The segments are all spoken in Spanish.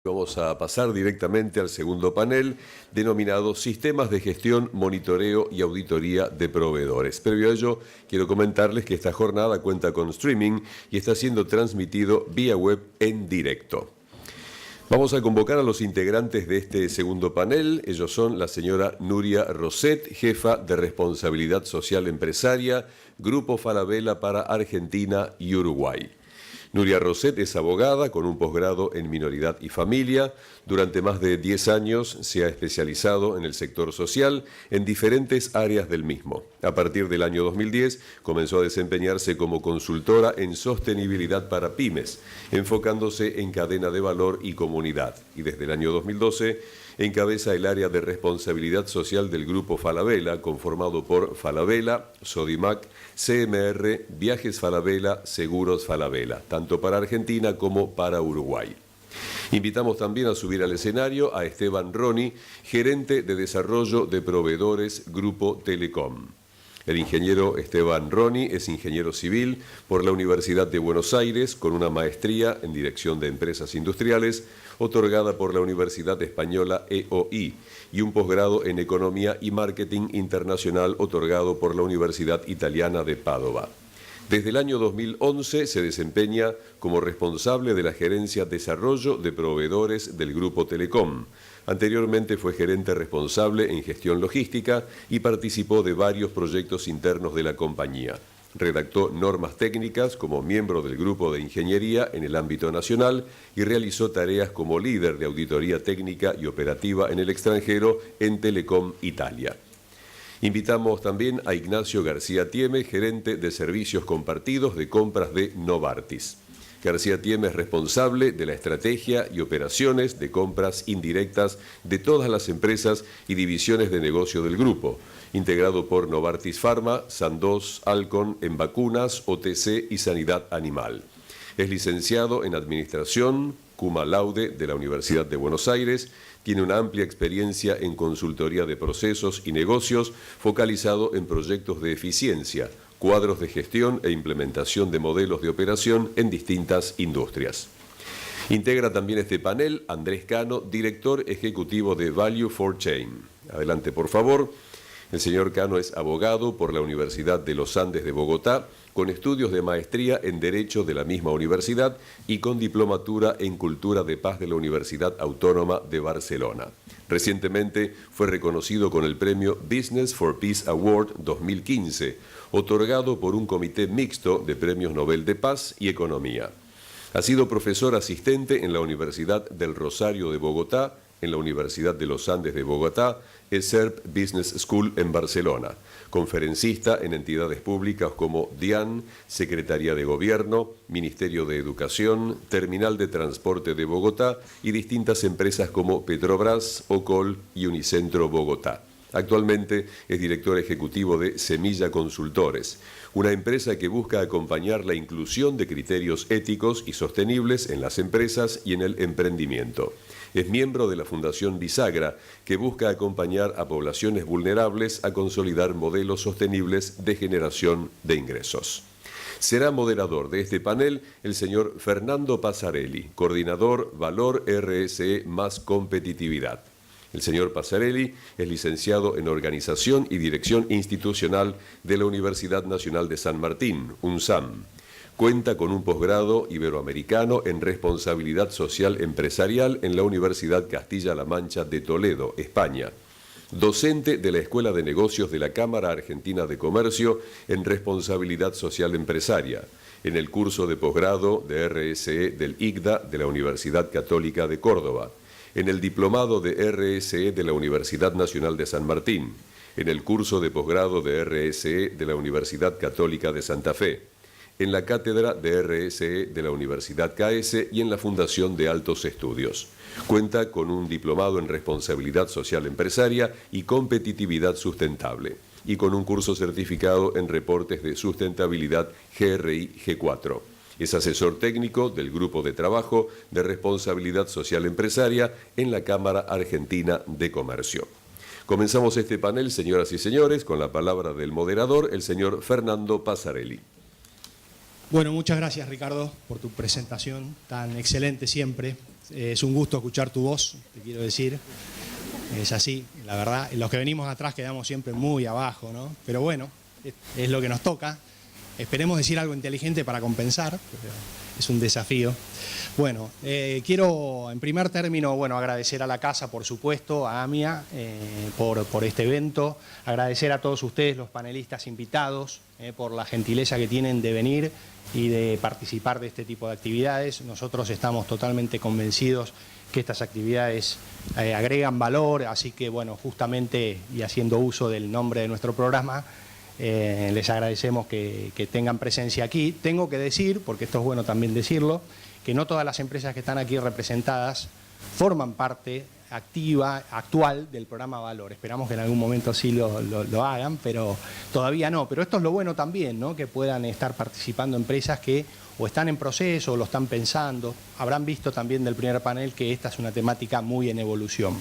Vamos a pasar directamente al segundo panel, denominado Sistemas de Gestión, Monitoreo y Auditoría de Proveedores. Previo a ello, quiero comentarles que esta jornada cuenta con streaming y está siendo transmitido vía web en directo. Vamos a convocar a los integrantes de este segundo panel. Ellos son la señora Nuria Roset, jefa de Responsabilidad Social Empresaria, Grupo Falabella para Argentina y Uruguay. Nuria Roset es abogada con un posgrado en Minoridad y Familia. Durante más de 10 años se ha especializado en el sector social en diferentes áreas del mismo. A partir del año 2010 comenzó a desempeñarse como consultora en sostenibilidad para pymes, enfocándose en cadena de valor y comunidad. Y desde el año 2012 encabeza el área de responsabilidad social del Grupo Falabella, conformado por Falabella, Sodimac, CMR, Viajes Falabella, Seguros Falabella, tanto para Argentina como para Uruguay. Invitamos también a subir al escenario a Esteban Roni, gerente de desarrollo de proveedores Grupo Telecom. El ingeniero Esteban Roni es ingeniero civil por la Universidad de Buenos Aires con una maestría en Dirección de Empresas Industriales otorgada por la Universidad Española EOI y un posgrado en Economía y Marketing Internacional otorgado por la Universidad Italiana de Padova. Desde el año 2011 se desempeña como responsable de la gerencia Desarrollo de Proveedores del Grupo Telecom. Anteriormente fue gerente responsable en gestión logística y participó de varios proyectos internos de la compañía. Redactó normas técnicas como miembro del grupo de ingeniería en el ámbito nacional y realizó tareas como líder de auditoría técnica y operativa en el extranjero en Telecom Italia. Invitamos también a Ignacio García Tieme, gerente de servicios compartidos de compras de Novartis. García Tieme es responsable de la estrategia y operaciones de compras indirectas de todas las empresas y divisiones de negocio del grupo, integrado por Novartis Pharma, Sandoz, Alcon en vacunas, OTC y sanidad animal. Es licenciado en Administración, cum laude de la Universidad de Buenos Aires, tiene una amplia experiencia en consultoría de procesos y negocios, focalizado en proyectos de eficiencia, cuadros de gestión e implementación de modelos de operación en distintas industrias. Integra también este panel Andrés Cano, director ejecutivo de Value for Change. Adelante, por favor. El señor Cano es abogado por la Universidad de los Andes de Bogotá, con estudios de maestría en Derecho de la misma universidad y con diplomatura en Cultura de Paz de la Universidad Autónoma de Barcelona. Recientemente fue reconocido con el premio Business for Peace Award 2015, otorgado por un comité mixto de premios Nobel de Paz y Economía. Ha sido profesor asistente en la Universidad del Rosario de Bogotá, en la Universidad de los Andes de Bogotá, ESERP Business School en Barcelona, conferencista en entidades públicas como DIAN, Secretaría de Gobierno, Ministerio de Educación, Terminal de Transporte de Bogotá y distintas empresas como Petrobras, Ocol y Unicentro Bogotá. Actualmente es director ejecutivo de Semilla Consultores, una empresa que busca acompañar la inclusión de criterios éticos y sostenibles en las empresas y en el emprendimiento. Es miembro de la Fundación Bisagra, que busca acompañar a poblaciones vulnerables a consolidar modelos sostenibles de generación de ingresos. Será moderador de este panel el señor Fernando Passarelli, coordinador Valor RSE más Competitividad. El señor Passarelli es licenciado en Organización y Dirección Institucional de la Universidad Nacional de San Martín, UNSAM. Cuenta con un posgrado iberoamericano en Responsabilidad Social Empresarial en la Universidad Castilla-La Mancha de Toledo, España. Docente de la Escuela de Negocios de la Cámara Argentina de Comercio en Responsabilidad Social Empresaria, en el curso de posgrado de RSE del ICDA de la Universidad Católica de Córdoba, en el diplomado de RSE de la Universidad Nacional de San Martín, en el curso de posgrado de RSE de la Universidad Católica de Santa Fe, en la cátedra de RSE de la Universidad CAESE y en la Fundación de Altos Estudios. Cuenta con un diplomado en Responsabilidad Social Empresaria y Competitividad Sustentable y con un curso certificado en Reportes de Sustentabilidad GRI G4. Es asesor técnico del Grupo de Trabajo de Responsabilidad Social Empresaria en la Cámara Argentina de Comercio. Comenzamos este panel, señoras y señores, con la palabra del moderador, el señor Fernando Passarelli. Bueno, muchas gracias, Ricardo, por tu presentación tan excelente siempre. Es un gusto escuchar tu voz, te quiero decir. Es así, la verdad. Los que venimos atrás quedamos siempre muy abajo, ¿no? Pero bueno, es lo que nos toca. Esperemos decir algo inteligente para compensar, pero es un desafío. Bueno, quiero en primer término, agradecer a la casa, por supuesto, a AMIA por este evento, agradecer a todos ustedes, los panelistas invitados, por la gentileza que tienen de venir y de participar de este tipo de actividades. Nosotros estamos totalmente convencidos que estas actividades agregan valor, así que justamente y haciendo uso del nombre de nuestro programa, les agradecemos que tengan presencia aquí. Tengo que decir, porque esto es bueno también decirlo, que no todas las empresas que están aquí representadas forman parte activa, actual del programa Valor. Esperamos que en algún momento sí lo hagan, pero todavía no. Pero esto es lo bueno también, ¿no? Que puedan estar participando empresas que o están en proceso o lo están pensando. Habrán visto también del primer panel que esta es una temática muy en evolución.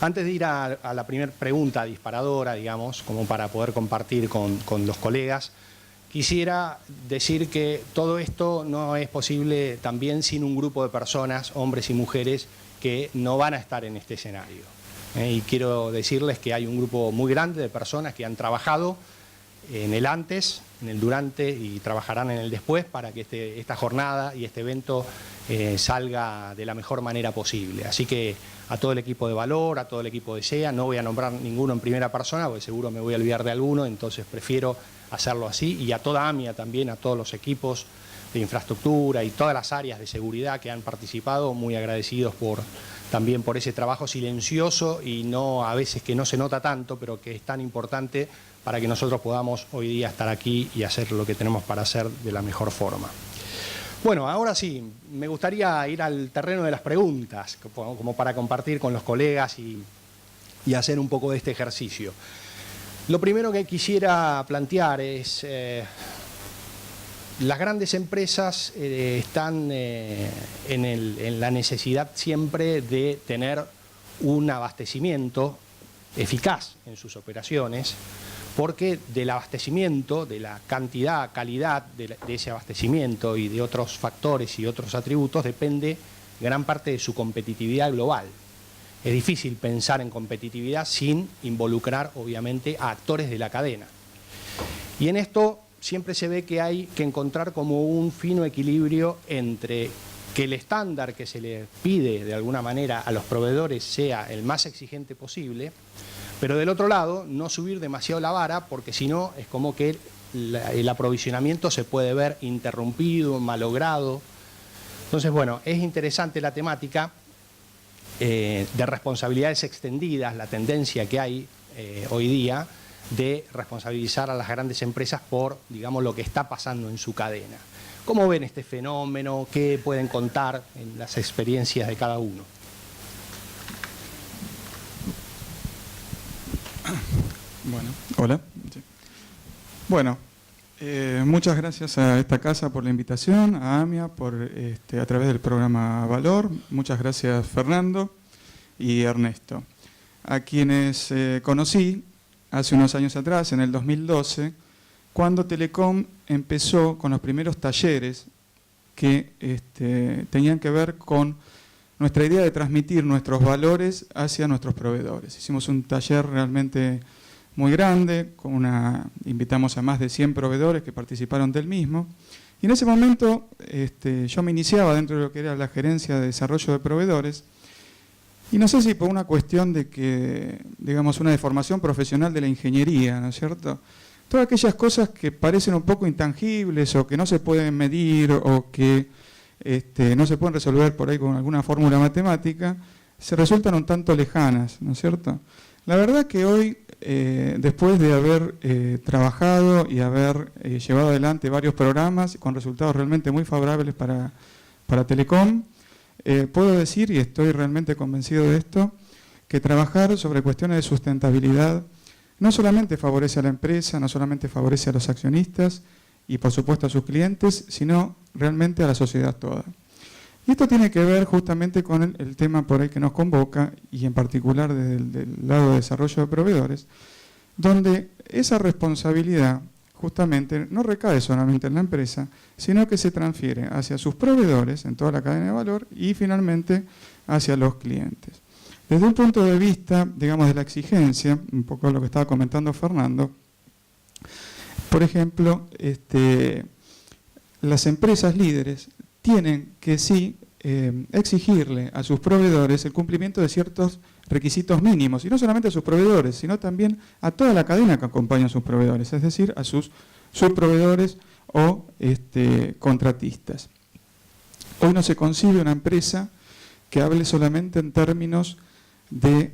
Antes de ir a la primera pregunta disparadora, digamos, como para poder compartir con los colegas, quisiera decir que todo esto no es posible también sin un grupo de personas, hombres y mujeres, que no van a estar en este escenario. Y quiero decirles que hay un grupo muy grande de personas que han trabajado en el antes, en el durante y trabajarán en el después para que esta jornada y este evento salga de la mejor manera posible. Así que a todo el equipo de Valor, a todo el equipo de SEA, no voy a nombrar ninguno en primera persona porque seguro me voy a olvidar de alguno, entonces prefiero hacerlo así, y a toda AMIA también, a todos los equipos de infraestructura y todas las áreas de seguridad que han participado, muy agradecidos también por ese trabajo silencioso y no a veces que no se nota tanto, pero que es tan importante para que nosotros podamos hoy día estar aquí y hacer lo que tenemos para hacer de la mejor forma. Bueno, ahora sí, me gustaría ir al terreno de las preguntas, como para compartir con los colegas y hacer un poco de este ejercicio. Lo primero que quisiera plantear es, las grandes empresas están en la necesidad siempre de tener un abastecimiento eficaz en sus operaciones, porque del abastecimiento, de la cantidad, calidad de ese abastecimiento y de otros factores y otros atributos depende gran parte de su competitividad global. Es difícil pensar en competitividad sin involucrar, obviamente, a actores de la cadena. Y en esto siempre se ve que hay que encontrar como un fino equilibrio entre que el estándar que se le pide de alguna manera a los proveedores sea el más exigente posible, pero del otro lado no subir demasiado la vara, porque si no es como que el aprovisionamiento se puede ver interrumpido, malogrado. Entonces, es interesante la temática de responsabilidades extendidas, la tendencia que hay hoy día de responsabilizar a las grandes empresas por, digamos, lo que está pasando en su cadena. ¿Cómo ven este fenómeno? ¿Qué pueden contar en las experiencias de cada uno? Bueno, hola. Sí. Bueno, muchas gracias a esta casa por la invitación, a AMIA a través del programa Valor. Muchas gracias Fernando y Ernesto, a quienes conocí hace unos años atrás, en el 2012, cuando Telecom empezó con los primeros talleres que tenían que ver con nuestra idea de transmitir nuestros valores hacia nuestros proveedores. Hicimos un taller realmente muy grande, invitamos a más de 100 proveedores que participaron del mismo, y en ese momento yo me iniciaba dentro de lo que era la gerencia de desarrollo de proveedores, y no sé si por una cuestión de que, digamos, una deformación profesional de la ingeniería, ¿no es cierto? Todas aquellas cosas que parecen un poco intangibles o que no se pueden medir o que no se pueden resolver por ahí con alguna fórmula matemática, se resultan un tanto lejanas, ¿no es cierto? La verdad que hoy, después de haber trabajado y haber llevado adelante varios programas con resultados realmente muy favorables para Telecom, puedo decir, y estoy realmente convencido de esto, que trabajar sobre cuestiones de sustentabilidad no solamente favorece a la empresa, no solamente favorece a los accionistas y por supuesto a sus clientes, sino realmente a la sociedad toda. Y esto tiene que ver justamente con el tema por ahí que nos convoca, y en particular desde el lado de desarrollo de proveedores, donde esa responsabilidad justamente no recae solamente en la empresa, sino que se transfiere hacia sus proveedores en toda la cadena de valor y finalmente hacia los clientes. Desde un punto de vista, digamos, de la exigencia, un poco lo que estaba comentando Fernando, por ejemplo, las empresas líderes tienen que sí exigirle a sus proveedores el cumplimiento de ciertos requisitos mínimos, y no solamente a sus proveedores, sino también a toda la cadena que acompaña a sus proveedores, es decir, a sus subproveedores o contratistas. Hoy no se concibe una empresa que hable solamente en términos de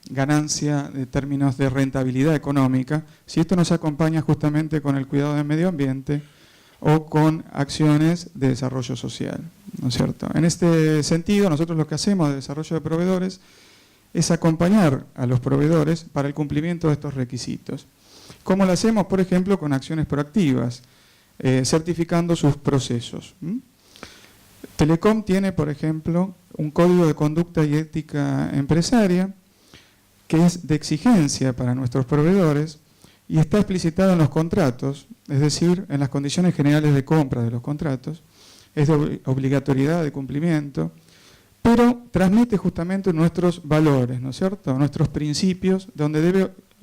ganancia, de términos de rentabilidad económica, si esto no se acompaña justamente con el cuidado del medio ambiente o con acciones de desarrollo social, ¿no es cierto? En este sentido, nosotros lo que hacemos de desarrollo de proveedores es acompañar a los proveedores para el cumplimiento de estos requisitos. ¿Cómo lo hacemos? Por ejemplo, con acciones proactivas, certificando sus procesos. Telecom tiene, por ejemplo, un código de conducta y ética empresaria que es de exigencia para nuestros proveedores y está explicitado en los contratos, es decir, en las condiciones generales de compra de los contratos, es de obligatoriedad de cumplimiento, pero transmite justamente nuestros valores, ¿no es cierto?, nuestros principios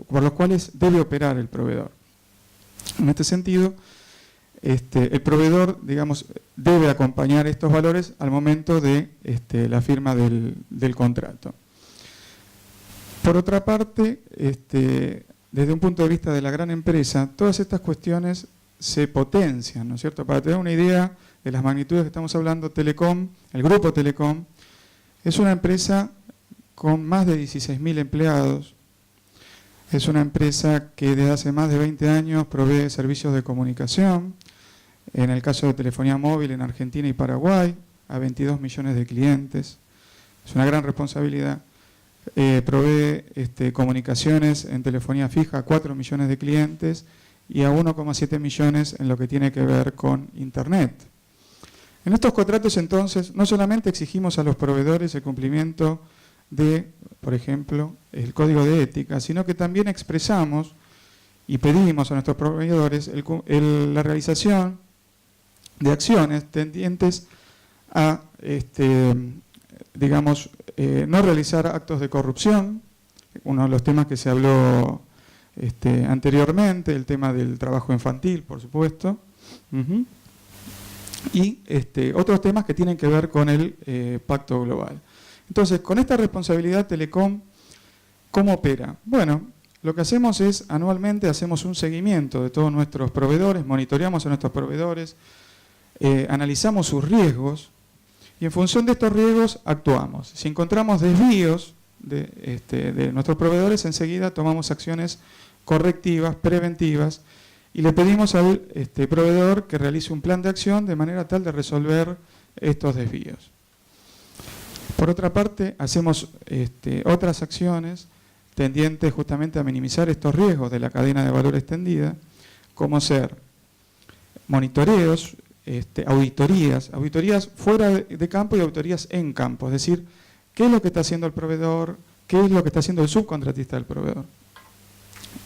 por los cuales debe operar el proveedor. En este sentido, el proveedor, digamos, debe acompañar estos valores al momento de la firma del contrato. Por otra parte, desde un punto de vista de la gran empresa, todas estas cuestiones se potencian, ¿no es cierto? Para tener una idea de las magnitudes que estamos hablando, Telecom, el grupo Telecom, es una empresa con más de 16.000 empleados, es una empresa que desde hace más de 20 años provee servicios de comunicación, en el caso de telefonía móvil en Argentina y Paraguay, a 22 millones de clientes, es una gran responsabilidad. Provee comunicaciones en telefonía fija a 4 millones de clientes y a 1,7 millones en lo que tiene que ver con Internet. En estos contratos, entonces, no solamente exigimos a los proveedores el cumplimiento de, por ejemplo, el código de ética, sino que también expresamos y pedimos a nuestros proveedores la realización de acciones tendientes a, digamos, no realizar actos de corrupción, uno de los temas que se habló anteriormente, el tema del trabajo infantil, por supuesto, y otros temas que tienen que ver con el Pacto Global. Entonces, con esta responsabilidad, Telecom, ¿cómo opera? Bueno, lo que hacemos es, anualmente, hacemos un seguimiento de todos nuestros proveedores, monitoreamos a nuestros proveedores, analizamos sus riesgos, y en función de estos riesgos actuamos. Si encontramos desvíos de nuestros proveedores, enseguida tomamos acciones correctivas, preventivas, y le pedimos al proveedor que realice un plan de acción de manera tal de resolver estos desvíos. Por otra parte, hacemos otras acciones tendientes justamente a minimizar estos riesgos de la cadena de valor extendida, como ser monitoreos, auditorías fuera de campo y auditorías en campo, es decir, qué es lo que está haciendo el proveedor, qué es lo que está haciendo el subcontratista del proveedor.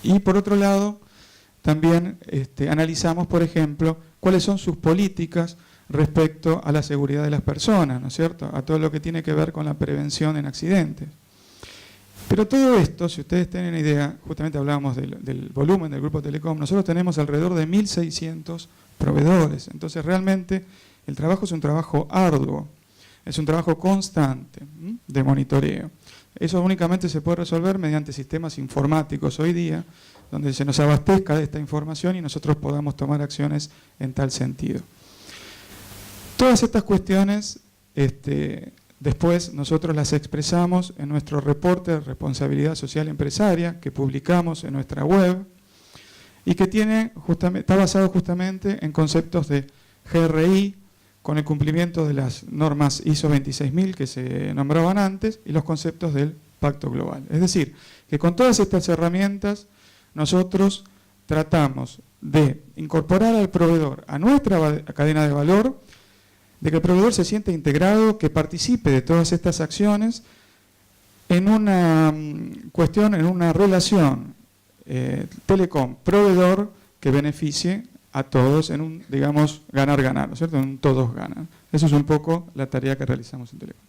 Y por otro lado, también analizamos, por ejemplo, cuáles son sus políticas respecto a la seguridad de las personas, ¿no es cierto?, a todo lo que tiene que ver con la prevención en accidentes. Pero todo esto, si ustedes tienen idea, justamente hablábamos del volumen del grupo Telecom, nosotros tenemos alrededor de 1.600 proveedores. Entonces, realmente, el trabajo es un trabajo arduo, es un trabajo constante de monitoreo. Eso únicamente se puede resolver mediante sistemas informáticos hoy día, donde se nos abastezca de esta información y nosotros podamos tomar acciones en tal sentido. Todas estas cuestiones, después nosotros las expresamos en nuestro reporte de responsabilidad social empresaria que publicamos en nuestra web y que está basado justamente en conceptos de GRI, con el cumplimiento de las normas ISO 26000 que se nombraban antes y los conceptos del Pacto Global. Es decir, que con todas estas herramientas nosotros tratamos de incorporar al proveedor a nuestra cadena de valor, de que el proveedor se sienta integrado, que participe de todas estas acciones en una cuestión, en una relación Telecom-proveedor que beneficie a todos en un, digamos, ganar-ganar, ¿no es cierto? En un todos ganan. Eso es un poco la tarea que realizamos en Telecom.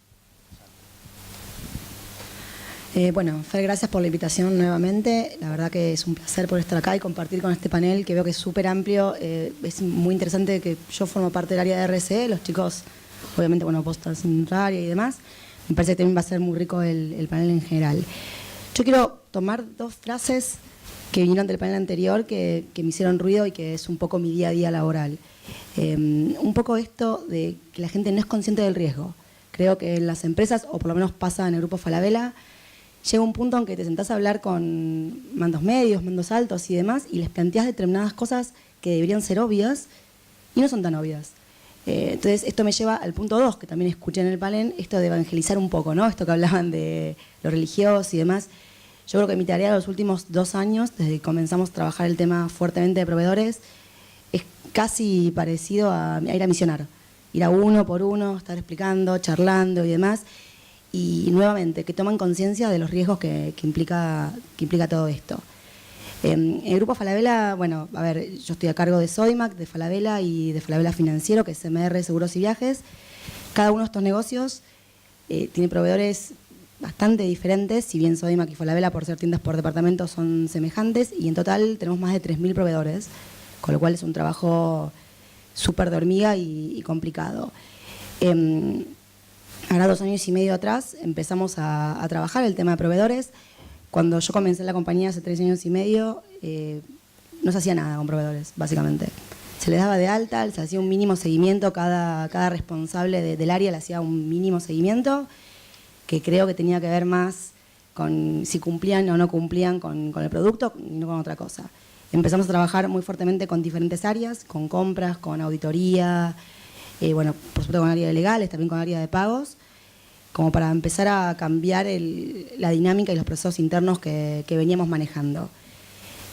Bueno, Fer, gracias por la invitación nuevamente. La verdad que es un placer por estar acá y compartir con este panel que veo que es súper amplio. Es muy interesante que yo formo parte del área de RSE, los chicos, obviamente, bueno, vos estás en otra área y demás. Me parece que también va a ser muy rico el panel en general. Yo quiero tomar dos frases que vinieron del panel anterior que me hicieron ruido y que es un poco mi día a día laboral. Un poco esto de que la gente no es consciente del riesgo. Creo que en las empresas, o por lo menos pasa en el grupo Falabella, llega un punto en que te sentás a hablar con mandos medios, mandos altos y demás, y les planteás determinadas cosas que deberían ser obvias y no son tan obvias. Entonces, esto me lleva al punto 2, que también escuché en el panel, esto de evangelizar un poco, ¿no? Esto que hablaban de lo religioso y demás. Yo creo que mi tarea de los últimos 2 años, desde que comenzamos a trabajar el tema fuertemente de proveedores, es casi parecido a ir a misionar. Ir a uno por uno, estar explicando, charlando y demás. Y nuevamente, que toman conciencia de los riesgos que implica todo esto. En el grupo Falabella, bueno, a ver, yo estoy a cargo de Sodimac, de Falabella y de Falabella Financiero, que es MR Seguros y Viajes. Cada uno de estos negocios tiene proveedores bastante diferentes, si bien Sodimac y Falabella, por ser tiendas por departamento, son semejantes, y en total tenemos más de 3.000 proveedores, con lo cual es un trabajo súper de hormiga y complicado. Ahora 2 años y medio atrás empezamos a trabajar el tema de proveedores. Cuando yo comencé la compañía hace 3 años y medio, no se hacía nada con proveedores, básicamente. Se les daba de alta, se hacía un mínimo seguimiento, cada responsable del área le hacía un mínimo seguimiento, que creo que tenía que ver más con si cumplían o no cumplían con el producto y no con otra cosa. Empezamos a trabajar muy fuertemente con diferentes áreas, con compras, con auditoría, bueno, por supuesto con área de legales, también con área de pagos, como para empezar a cambiar la dinámica y los procesos internos que veníamos manejando.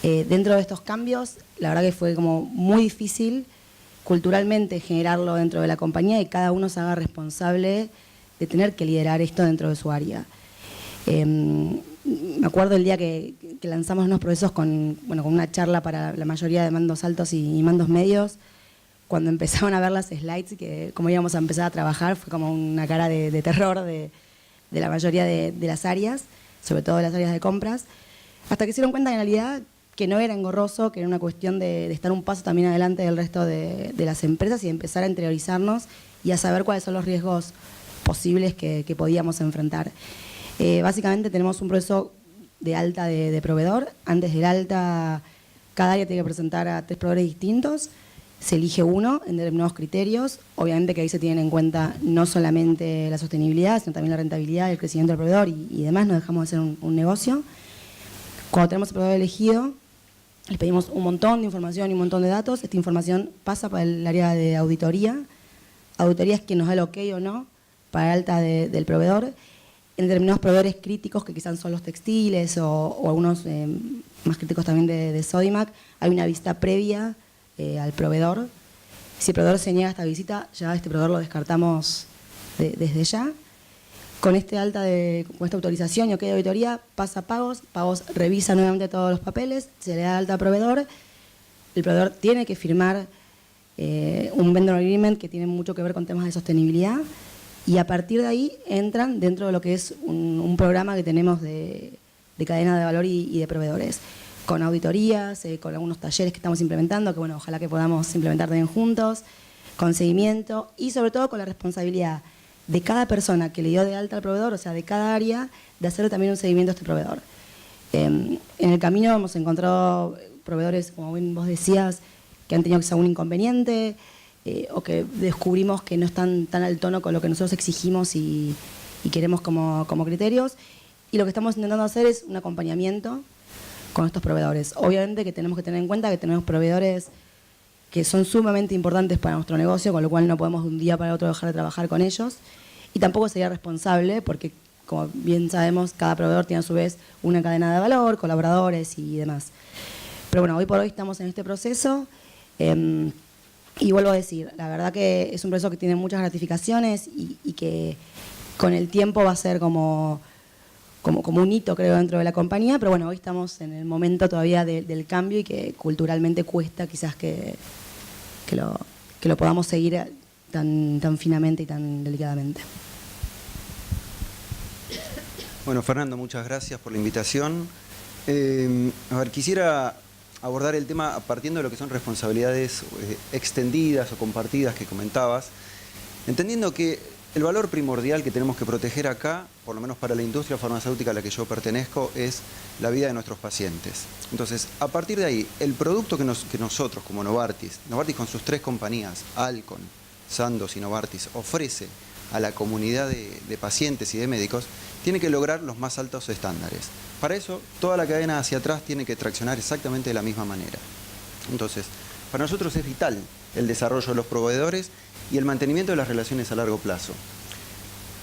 Dentro de estos cambios, la verdad que fue como muy difícil culturalmente generarlo dentro de la compañía y cada uno se haga responsable de tener que liderar esto dentro de su área. Me acuerdo el día que lanzamos unos procesos con una charla para la mayoría de mandos altos y mandos medios. Cuando empezaron a ver las slides, que cómo íbamos a empezar a trabajar, fue como una cara de terror de la mayoría de las áreas, sobre todo de las áreas de compras, hasta que se dieron cuenta en realidad que no era engorroso, que era una cuestión de estar un paso también adelante del resto de las empresas y empezar a interiorizarnos y a saber cuáles son los riesgos posibles que podíamos enfrentar. Básicamente tenemos un proceso de alta de proveedor. Antes del alta, cada área tiene que presentar a 3 proveedores distintos. Se elige uno en determinados criterios. Obviamente que ahí se tienen en cuenta no solamente la sostenibilidad, sino también la rentabilidad, el crecimiento del proveedor y demás. No dejamos de ser un negocio. Cuando tenemos el proveedor elegido, les pedimos un montón de información y un montón de datos. Esta información pasa para el área de auditoría. Auditoría es quien nos da el ok o no para el alta del proveedor. En determinados proveedores críticos, que quizás son los textiles o algunos más críticos también de Sodimac, hay una visita previa al proveedor. Si el proveedor se niega a esta visita, ya este proveedor lo descartamos desde ya. Con con esta autorización y ok de auditoría, pasa a pagos, pagos revisa nuevamente todos los papeles, se le da alta al proveedor, el proveedor tiene que firmar un vendor agreement que tiene mucho que ver con temas de sostenibilidad y a partir de ahí entran dentro de lo que es un programa que tenemos de cadena de valor y de proveedores, con auditorías, con algunos talleres que estamos implementando, que bueno, ojalá que podamos implementar también juntos, con seguimiento y sobre todo con la responsabilidad de cada persona que le dio de alta al proveedor, o sea, de cada área, de hacerle también un seguimiento a este proveedor. En el camino hemos encontrado proveedores, como bien vos decías, que han tenido quizá un inconveniente o que descubrimos que no están tan al tono con lo que nosotros exigimos y queremos como criterios. Y lo que estamos intentando hacer es un acompañamiento con estos proveedores. Obviamente que tenemos que tener en cuenta que tenemos proveedores que son sumamente importantes para nuestro negocio, con lo cual no podemos de un día para otro dejar de trabajar con ellos. Y tampoco sería responsable porque, como bien sabemos, cada proveedor tiene a su vez una cadena de valor, colaboradores y demás. Pero bueno, hoy por hoy estamos en este proceso y vuelvo a decir, la verdad que es un proceso que tiene muchas gratificaciones y que con el tiempo va a ser como como un hito, creo, dentro de la compañía, pero bueno, hoy estamos en el momento todavía del cambio y que culturalmente cuesta quizás que lo podamos seguir tan finamente y tan delicadamente. Bueno, Fernando, muchas gracias por la invitación. Quisiera abordar el tema partiendo de lo que son responsabilidades extendidas o compartidas que comentabas, entendiendo que el valor primordial que tenemos que proteger acá, por lo menos para la industria farmacéutica a la que yo pertenezco, es la vida de nuestros pacientes. Entonces, a partir de ahí, el producto que nosotros, como Novartis con sus 3 compañías, Alcon, Sandoz y Novartis, ofrece a la comunidad de pacientes y de médicos, tiene que lograr los más altos estándares. Para eso, toda la cadena hacia atrás tiene que traccionar exactamente de la misma manera. Entonces, para nosotros es vital el desarrollo de los proveedores y el mantenimiento de las relaciones a largo plazo.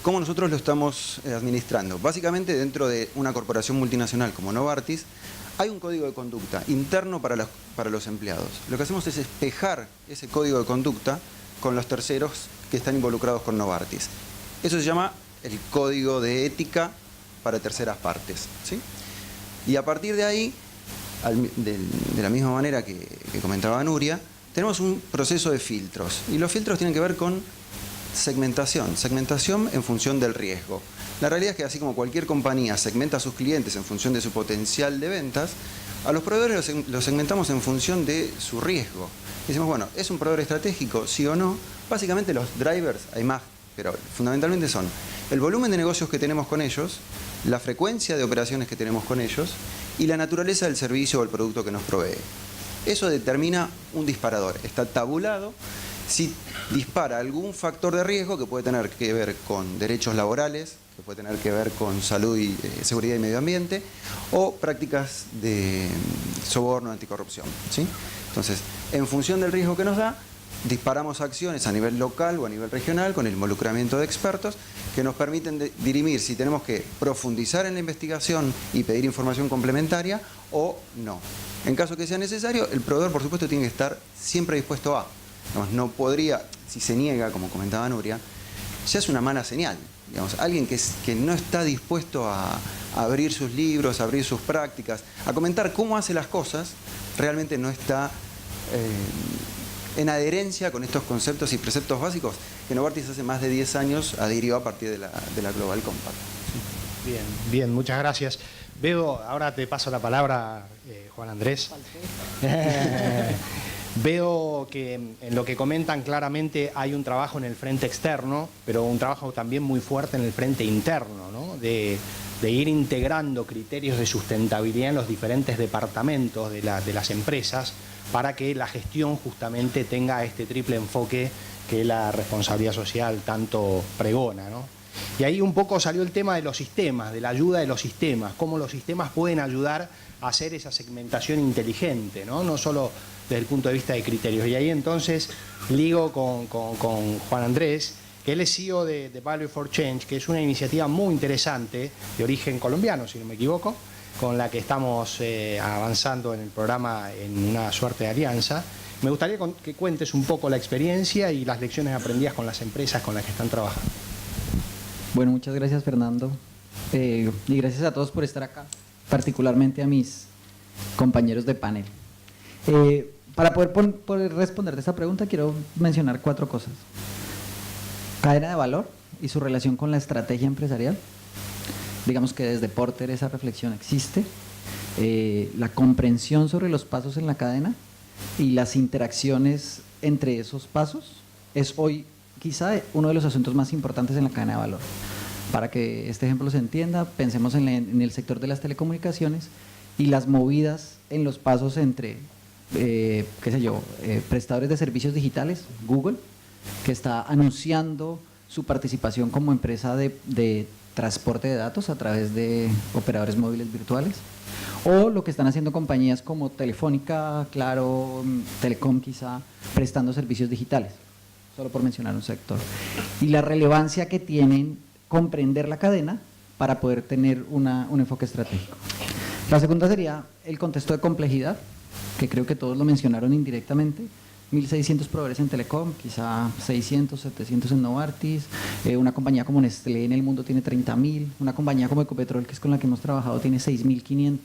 ¿Cómo nosotros lo estamos administrando? Básicamente, dentro de una corporación multinacional como Novartis, hay un código de conducta interno para los empleados. Lo que hacemos es espejar ese código de conducta con los terceros que están involucrados con Novartis. Eso se llama el código de ética para terceras partes, ¿sí? Y a partir de ahí, de la misma manera que comentaba Nuria, tenemos un proceso de filtros. Y los filtros tienen que ver con segmentación en función del riesgo. La realidad es que así como cualquier compañía segmenta a sus clientes en función de su potencial de ventas, a los proveedores los segmentamos en función de su riesgo. Y decimos, bueno, ¿es un proveedor estratégico, sí o no? Básicamente los drivers, hay más, pero fundamentalmente son el volumen de negocios que tenemos con ellos, la frecuencia de operaciones que tenemos con ellos y la naturaleza del servicio o el producto que nos provee. Eso determina un disparador. Está tabulado si dispara algún factor de riesgo que puede tener que ver con derechos laborales, que puede tener que ver con salud y seguridad y medio ambiente, o prácticas de soborno, anticorrupción, ¿sí? Entonces, en función del riesgo que nos da, disparamos acciones a nivel local o a nivel regional con el involucramiento de expertos que nos permiten dirimir si tenemos que profundizar en la investigación y pedir información complementaria o no. En caso que sea necesario, el proveedor, por supuesto, tiene que estar siempre dispuesto a. Digamos, no podría, si se niega, como comentaba Nuria, ya es una mala señal. Digamos, alguien que no está dispuesto a abrir sus libros, a abrir sus prácticas, a comentar cómo hace las cosas, realmente no está en adherencia con estos conceptos y preceptos básicos que Novartis hace más de 10 años adhirió a partir de la Global Compact. Bien, muchas gracias. Veo, ahora te paso la palabra, Juan Andrés. Veo que en lo que comentan claramente hay un trabajo en el frente externo, pero un trabajo también muy fuerte en el frente interno, ¿no? De ir integrando criterios de sustentabilidad en los diferentes departamentos de las empresas para que la gestión justamente tenga este triple enfoque que la responsabilidad social tanto pregona, ¿no? Y ahí un poco salió el tema de los sistemas, de la ayuda de los sistemas, cómo los sistemas pueden ayudar a hacer esa segmentación inteligente, ¿no? No solo desde el punto de vista de criterios. Y ahí entonces ligo con Juan Andrés, que él es CEO de Value for Change, que es una iniciativa muy interesante, de origen colombiano, si no me equivoco, con la que estamos avanzando en el programa en una suerte de alianza. Me gustaría que cuentes un poco la experiencia y las lecciones aprendidas con las empresas con las que están trabajando. Bueno, muchas gracias, Fernando, y gracias a todos por estar acá, particularmente a mis compañeros de panel. Para poder responder de esta pregunta quiero mencionar 4 cosas. Cadena de valor y su relación con la estrategia empresarial. Digamos que desde Porter esa reflexión existe. La comprensión sobre los pasos en la cadena y las interacciones entre esos pasos es hoy quizá uno de los asuntos más importantes en la cadena de valor. Para que este ejemplo se entienda, pensemos en el sector de las telecomunicaciones y las movidas en los pasos entre, prestadores de servicios digitales, Google, que está anunciando su participación como empresa de transporte de datos a través de operadores móviles virtuales, o lo que están haciendo compañías como Telefónica, Claro, Telecom quizá, prestando servicios digitales, solo por mencionar un sector. Y la relevancia que tienen comprender la cadena para poder tener un enfoque estratégico. La segunda sería el contexto de complejidad, que creo que todos lo mencionaron indirectamente, 1.600 proveedores en Telecom, quizá 600, 700 en Novartis. Una compañía como Nestlé en el mundo tiene 30.000. Una compañía como Ecopetrol, que es con la que hemos trabajado, tiene 6.500.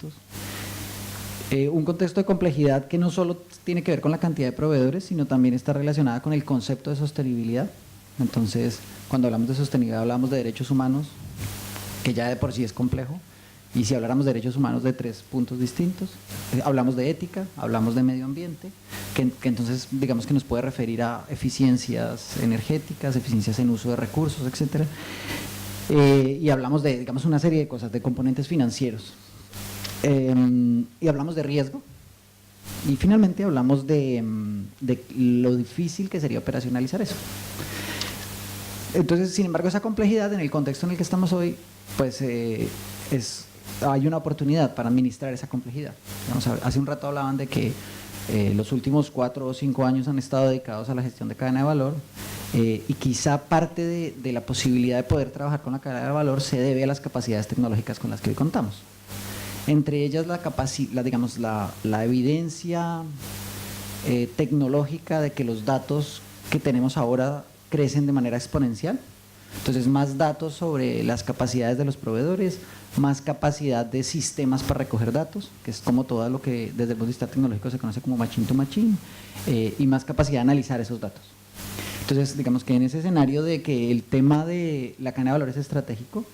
Un contexto de complejidad que no solo tiene que ver con la cantidad de proveedores, sino también está relacionada con el concepto de sostenibilidad. Entonces, cuando hablamos de sostenibilidad, hablamos de derechos humanos, que ya de por sí es complejo. Y si habláramos de derechos humanos de 3 puntos distintos, hablamos de ética, hablamos de medio ambiente, que entonces digamos que nos puede referir a eficiencias energéticas, eficiencias en uso de recursos, etcétera. Y hablamos de, digamos, una serie de cosas, de componentes financieros. Y hablamos de riesgo. Y finalmente hablamos de lo difícil que sería operacionalizar eso. Entonces, sin embargo, esa complejidad en el contexto en el que estamos hoy, pues hay una oportunidad para administrar esa complejidad. Digamos, hace un rato hablaban de que los últimos 4 o 5 años han estado dedicados a la gestión de cadena de valor, y quizá parte de la posibilidad de poder trabajar con la cadena de valor se debe a las capacidades tecnológicas con las que hoy contamos. Entre ellas la evidencia tecnológica de que los datos que tenemos ahora crecen de manera exponencial. Entonces, más datos sobre las capacidades de los proveedores, más capacidad de sistemas para recoger datos, que es como todo lo que desde el punto de vista tecnológico se conoce como machine to machine, y más capacidad de analizar esos datos. Entonces, digamos que en ese escenario de que el tema de la cadena de valor es estratégico,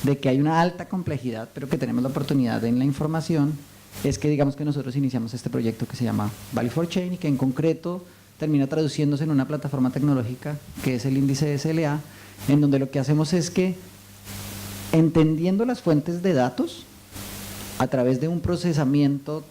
de que hay una alta complejidad, pero que tenemos la oportunidad en la información, es que digamos que nosotros iniciamos este proyecto que se llama Value for Chain y que en concreto termina traduciéndose en una plataforma tecnológica que es el índice de SLA, en donde lo que hacemos es que, entendiendo las fuentes de datos a través de un procesamiento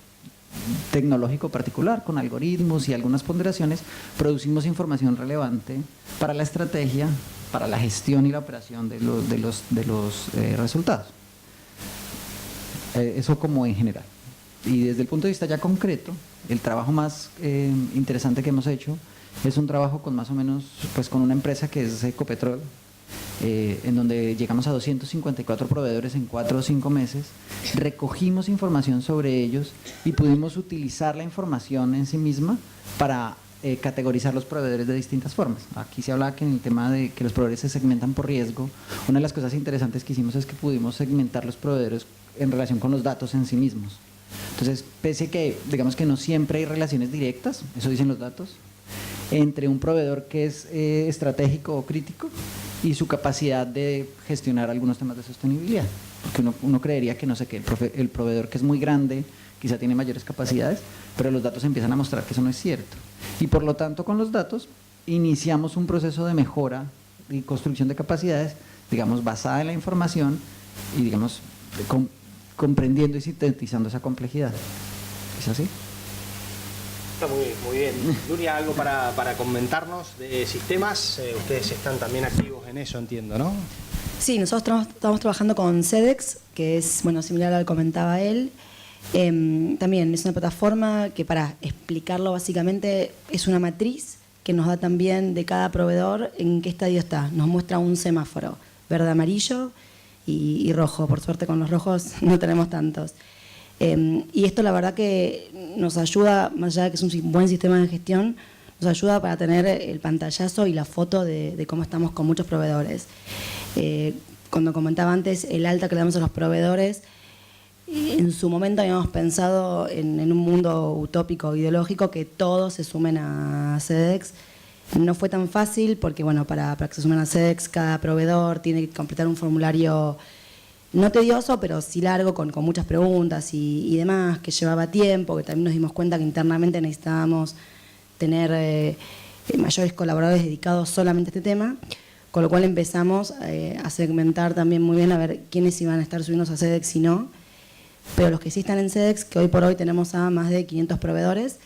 tecnológico particular, con algoritmos y algunas ponderaciones, producimos información relevante para la estrategia, para la gestión y la operación de los resultados. Eso como en general. Y desde el punto de vista ya concreto, el trabajo más interesante que hemos hecho es un trabajo con más o menos, pues con una empresa que es Ecopetrol, en donde llegamos a 254 proveedores en 4 o 5 meses, recogimos información sobre ellos y pudimos utilizar la información en sí misma para categorizar los proveedores de distintas formas. Aquí se habla que en el tema de que los proveedores se segmentan por riesgo, una de las cosas interesantes que hicimos es que pudimos segmentar los proveedores en relación con los datos en sí mismos. Entonces, pese a que digamos que no siempre hay relaciones directas, eso dicen los datos, entre un proveedor que es estratégico o crítico y su capacidad de gestionar algunos temas de sostenibilidad. Porque uno creería que, no sé, que el proveedor que es muy grande quizá tiene mayores capacidades, pero los datos empiezan a mostrar que eso no es cierto. Y por lo tanto, con los datos iniciamos un proceso de mejora y construcción de capacidades, digamos, basada en la información y, digamos, comprendiendo y sintetizando esa complejidad. ¿Es así? Está muy bien. Nuria, algo para comentarnos de sistemas. Ustedes están también activos en eso, entiendo, ¿no? Sí, nosotros estamos trabajando con Sedex, que es, bueno, similar al que comentaba él. También es una plataforma que, para explicarlo básicamente, es una matriz que nos da también de cada proveedor en qué estadio está. Nos muestra un semáforo, verde, amarillo y rojo. Por suerte con los rojos no tenemos tantos. Y esto la verdad que nos ayuda, más allá de que es un buen sistema de gestión, nos ayuda para tener el pantallazo y la foto de cómo estamos con muchos proveedores. Cuando comentaba antes el alta que le damos a los proveedores, en su momento habíamos pensado en un mundo utópico, ideológico, que todos se sumen a Sedex. No fue tan fácil porque, bueno, para que se sumen a Sedex, cada proveedor tiene que completar un formulario no tedioso, pero sí largo, con muchas preguntas y demás, que llevaba tiempo, que también nos dimos cuenta que internamente necesitábamos tener mayores colaboradores dedicados solamente a este tema, con lo cual empezamos a segmentar también muy bien a ver quiénes iban a estar subiéndose a Sedex y no. Pero los que sí están en Sedex, que hoy por hoy tenemos a más de 500 proveedores,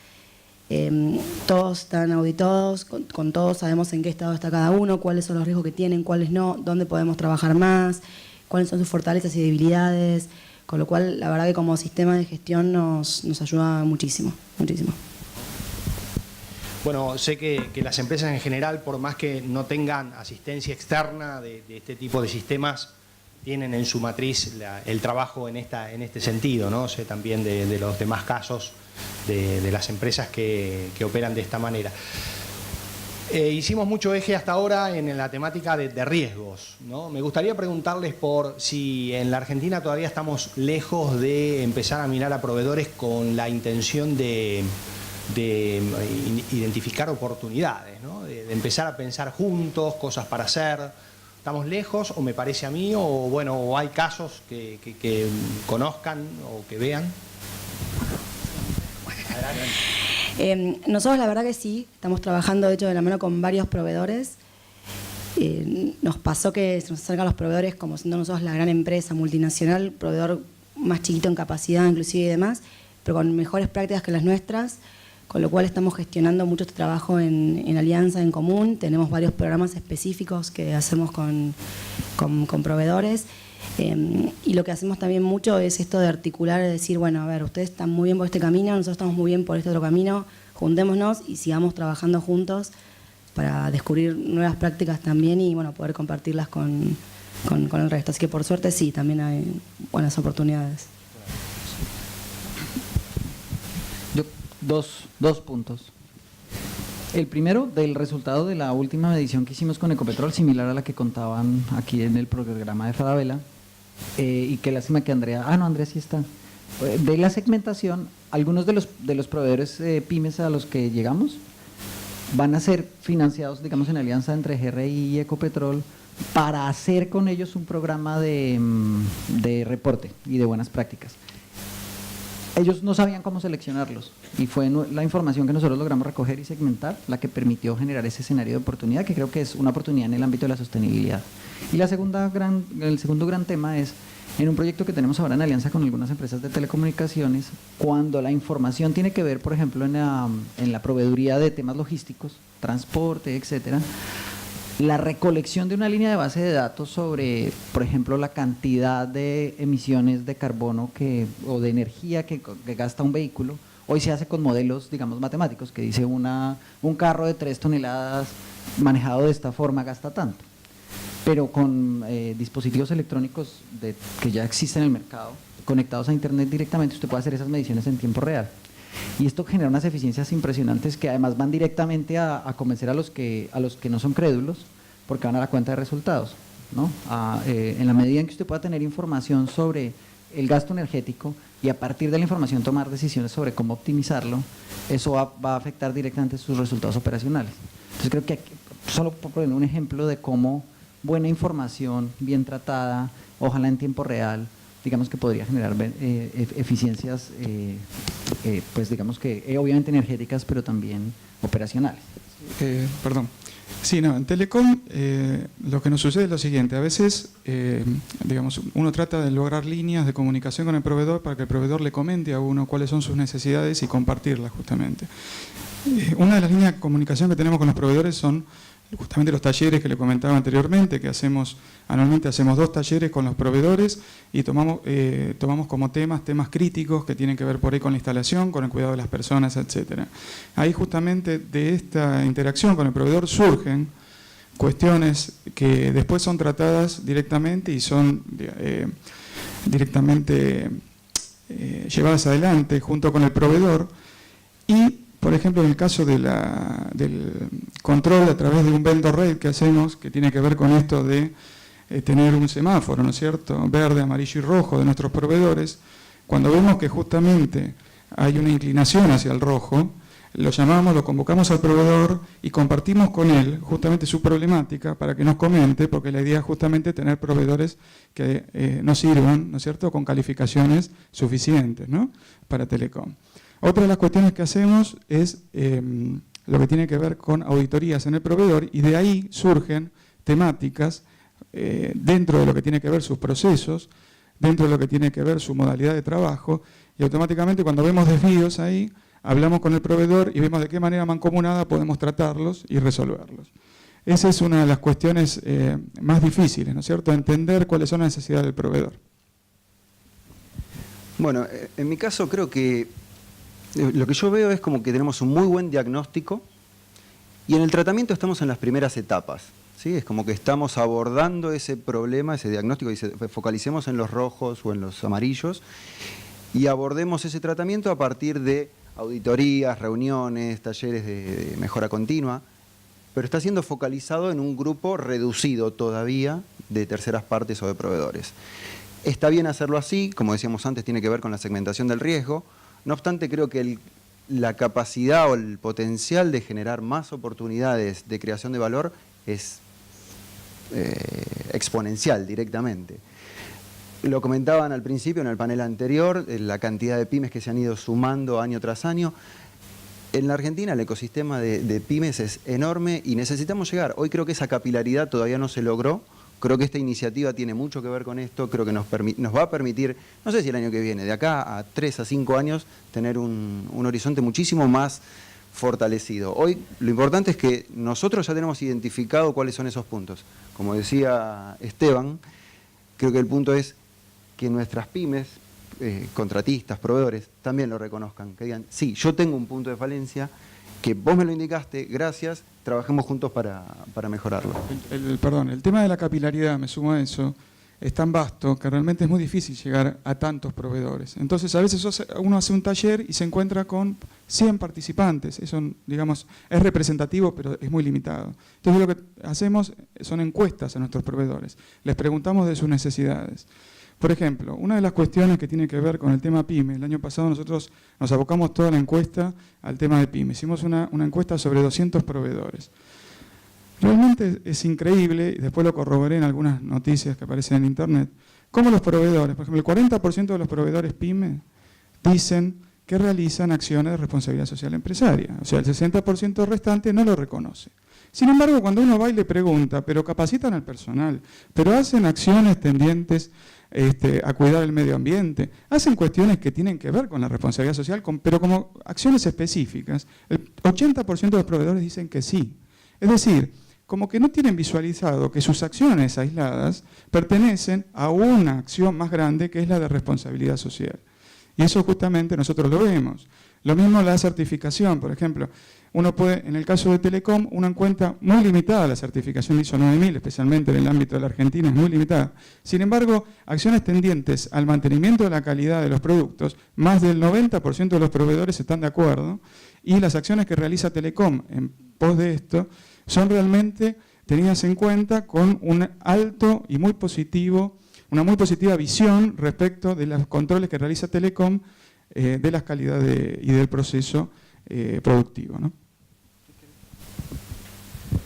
todos están auditados, con todos sabemos en qué estado está cada uno, cuáles son los riesgos que tienen, cuáles no, dónde podemos trabajar más, cuáles son sus fortalezas y debilidades, con lo cual la verdad que como sistema de gestión nos ayuda muchísimo, muchísimo. Bueno, sé que las empresas en general, por más que no tengan asistencia externa de este tipo de sistemas, tienen en su matriz el trabajo en este sentido, ¿no? Sé también de los demás casos de las empresas que operan de esta manera. Hicimos mucho eje hasta ahora en la temática de riesgos, ¿no? Me gustaría preguntarles por si en la Argentina todavía estamos lejos de empezar a mirar a proveedores con la intención de identificar oportunidades, ¿no? De empezar a pensar juntos, cosas para hacer. ¿Estamos lejos o me parece a mí o bueno, o hay casos que conozcan o que vean? Nosotros la verdad que sí, estamos trabajando de hecho de la mano con varios proveedores. Nos pasó que se nos acercan los proveedores como siendo nosotros la gran empresa multinacional, proveedor más chiquito en capacidad inclusive y demás, pero con mejores prácticas que las nuestras, con lo cual estamos gestionando mucho este trabajo en alianza, en común. Tenemos varios programas específicos que hacemos con proveedores. Y lo que hacemos también mucho es esto de articular, de decir, bueno, a ver, ustedes están muy bien por este camino, nosotros estamos muy bien por este otro camino, juntémonos y sigamos trabajando juntos para descubrir nuevas prácticas también y bueno, poder compartirlas con el resto. Así que por suerte sí, también hay buenas oportunidades. Yo, dos puntos. El primero, del resultado de la última medición que hicimos con Ecopetrol, similar a la que contaban aquí en el programa de Falabella, y qué lástima que Andrea sí está. De la segmentación, algunos de los proveedores pymes a los que llegamos van a ser financiados, digamos, en alianza entre GRI y Ecopetrol para hacer con ellos un programa de reporte y de buenas prácticas. Ellos no sabían cómo seleccionarlos y fue la información que nosotros logramos recoger y segmentar la que permitió generar ese escenario de oportunidad, que creo que es una oportunidad en el ámbito de la sostenibilidad. Y el segundo gran tema es, en un proyecto que tenemos ahora en alianza con algunas empresas de telecomunicaciones, cuando la información tiene que ver, por ejemplo, en la proveeduría de temas logísticos, transporte, etcétera, la recolección de una línea de base de datos sobre, por ejemplo, la cantidad de emisiones de carbono o de energía que gasta un vehículo, hoy se hace con modelos, digamos, matemáticos, que dice un carro de 3 toneladas manejado de esta forma gasta tanto. Pero con dispositivos electrónicos que ya existen en el mercado, conectados a internet directamente, usted puede hacer esas mediciones en tiempo real. Y esto genera unas eficiencias impresionantes que además van directamente a convencer a los que no son crédulos, porque van a la cuenta de resultados, ¿no? En la medida en que usted pueda tener información sobre el gasto energético y a partir de la información tomar decisiones sobre cómo optimizarlo, eso va a afectar directamente sus resultados operacionales. Entonces creo que aquí, solo por poner un ejemplo de cómo buena información, bien tratada, ojalá en tiempo real, digamos que podría generar eficiencias, pues digamos que obviamente energéticas, pero también operacionales. Perdón. Sí, no, en Telecom lo que nos sucede es lo siguiente, a veces, digamos, uno trata de lograr líneas de comunicación con el proveedor para que el proveedor le comente a uno cuáles son sus necesidades y compartirlas justamente. Una de las líneas de comunicación que tenemos con los proveedores son justamente los talleres que le comentaba anteriormente, que anualmente hacemos 2 talleres con los proveedores y tomamos como temas críticos que tienen que ver por ahí con la instalación, con el cuidado de las personas, etcétera. Ahí justamente de esta interacción con el proveedor surgen cuestiones que después son tratadas directamente y son directamente llevadas adelante junto con el proveedor y por ejemplo, en el caso del control a través de un vendor rate que hacemos, que tiene que ver con esto de tener un semáforo, ¿no es cierto?, verde, amarillo y rojo de nuestros proveedores, cuando vemos que justamente hay una inclinación hacia el rojo, lo llamamos, lo convocamos al proveedor y compartimos con él justamente su problemática para que nos comente, porque la idea es justamente tener proveedores que nos sirvan, ¿no es cierto?, con calificaciones suficientes, ¿no?, para Telecom. Otra de las cuestiones que hacemos es lo que tiene que ver con auditorías en el proveedor y de ahí surgen temáticas dentro de lo que tiene que ver sus procesos, dentro de lo que tiene que ver su modalidad de trabajo y automáticamente cuando vemos desvíos ahí, hablamos con el proveedor y vemos de qué manera mancomunada podemos tratarlos y resolverlos. Esa es una de las cuestiones más difíciles, ¿no es cierto?, entender cuáles son las necesidades del proveedor. Bueno, en mi caso creo que lo que yo veo es como que tenemos un muy buen diagnóstico y en el tratamiento estamos en las primeras etapas, ¿sí? Es como que estamos abordando ese problema, ese diagnóstico, y focalicemos en los rojos o en los amarillos y abordemos ese tratamiento a partir de auditorías, reuniones, talleres de mejora continua, pero está siendo focalizado en un grupo reducido todavía de terceras partes o de proveedores. Está bien hacerlo así, como decíamos antes, tiene que ver con la segmentación del riesgo. No obstante, creo que la capacidad o el potencial de generar más oportunidades de creación de valor es exponencial directamente. Lo comentaban al principio en el panel anterior, la cantidad de pymes que se han ido sumando año tras año. En la Argentina el ecosistema de pymes es enorme y necesitamos llegar. Hoy creo que esa capilaridad todavía no se logró. Creo que esta iniciativa tiene mucho que ver con esto. Creo que nos va a permitir, no sé si el año que viene, de acá a 3 a 5 años, tener un horizonte muchísimo más fortalecido. Hoy lo importante es que nosotros ya tenemos identificado cuáles son esos puntos. Como decía Esteban, creo que el punto es que nuestras pymes, contratistas, proveedores, también lo reconozcan, que digan, sí, yo tengo un punto de falencia, que vos me lo indicaste, gracias, trabajemos juntos para mejorarlo. Perdón, el tema de la capilaridad, me sumo a eso, es tan vasto que realmente es muy difícil llegar a tantos proveedores. Entonces, a veces uno hace un taller y se encuentra con 100 participantes. Eso, digamos, es representativo, pero es muy limitado. Entonces, lo que hacemos son encuestas a nuestros proveedores. Les preguntamos de sus necesidades. Por ejemplo, una de las cuestiones que tiene que ver con el tema PYME, el año pasado nosotros nos abocamos toda la encuesta al tema de PYME. Hicimos una encuesta sobre 200 proveedores. Realmente es increíble, y después lo corroboré en algunas noticias que aparecen en internet, cómo los proveedores, por ejemplo, el 40% de los proveedores PYME dicen que realizan acciones de responsabilidad social empresaria. O sea, el 60% restante no lo reconoce. Sin embargo, cuando uno va y le pregunta, pero capacitan al personal, pero hacen acciones tendientes a cuidar el medio ambiente, hacen cuestiones que tienen que ver con la responsabilidad social, pero como acciones específicas, el 80% de los proveedores dicen que sí. Es decir, como que no tienen visualizado que sus acciones aisladas pertenecen a una acción más grande que es la de responsabilidad social. Y eso justamente nosotros lo vemos. Lo mismo la certificación, por ejemplo. Uno puede, en el caso de Telecom, uno encuentra muy limitada la certificación ISO 9000, especialmente en el ámbito de la Argentina, es muy limitada. Sin embargo, acciones tendientes al mantenimiento de la calidad de los productos, más del 90% de los proveedores están de acuerdo, y las acciones que realiza Telecom en pos de esto son realmente tenidas en cuenta con un alto y muy positivo, una muy positiva visión respecto de los controles que realiza Telecom de las calidades y del proceso productivo, ¿no?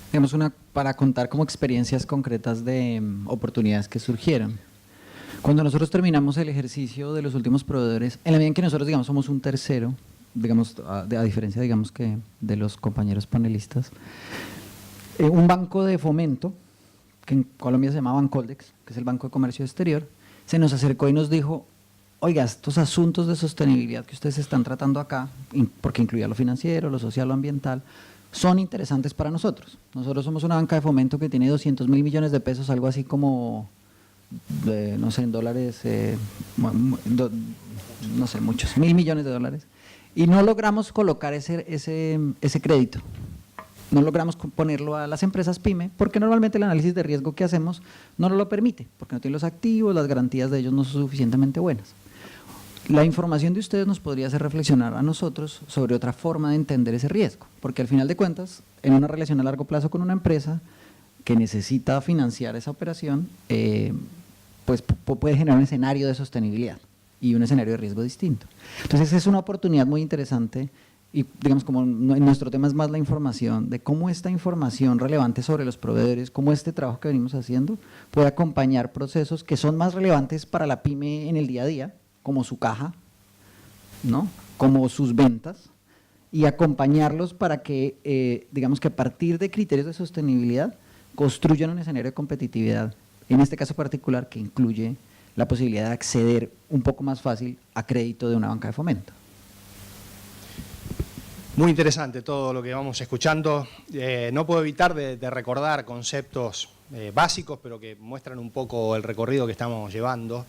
Tenemos para contar como experiencias concretas de oportunidades que surgieron. Cuando nosotros terminamos el ejercicio de los últimos proveedores, en la medida en que nosotros, digamos, somos un tercero, digamos, a diferencia, digamos, que de los compañeros panelistas, un banco de fomento, que en Colombia se llama Bancoldex, que es el Banco de Comercio Exterior, se nos acercó y nos dijo, oiga, estos asuntos de sostenibilidad que ustedes están tratando acá, porque incluía lo financiero, lo social, lo ambiental, son interesantes para nosotros. Nosotros somos una banca de fomento que tiene 200.000 millones de pesos, algo así como, no sé, en dólares, no sé, muchos, 1.000 millones de dólares, y no logramos colocar ese crédito. No logramos ponerlo a las empresas PYME porque normalmente el análisis de riesgo que hacemos no nos lo permite, porque no tiene los activos, las garantías de ellos no son suficientemente buenas. La información de ustedes nos podría hacer reflexionar a nosotros sobre otra forma de entender ese riesgo, porque al final de cuentas, en una relación a largo plazo con una empresa que necesita financiar esa operación, pues puede generar un escenario de sostenibilidad y un escenario de riesgo distinto. Entonces es una oportunidad muy interesante. Y digamos, como nuestro tema es más la información, de cómo esta información relevante sobre los proveedores, cómo este trabajo que venimos haciendo puede acompañar procesos que son más relevantes para la PYME en el día a día, como su caja, ¿no? Como sus ventas, y acompañarlos para que, digamos que a partir de criterios de sostenibilidad, construyan un escenario de competitividad, en este caso particular que incluye la posibilidad de acceder un poco más fácil a crédito de una banca de fomento. Muy interesante todo lo que vamos escuchando. No puedo evitar de recordar conceptos básicos, pero que muestran un poco el recorrido que estamos llevando.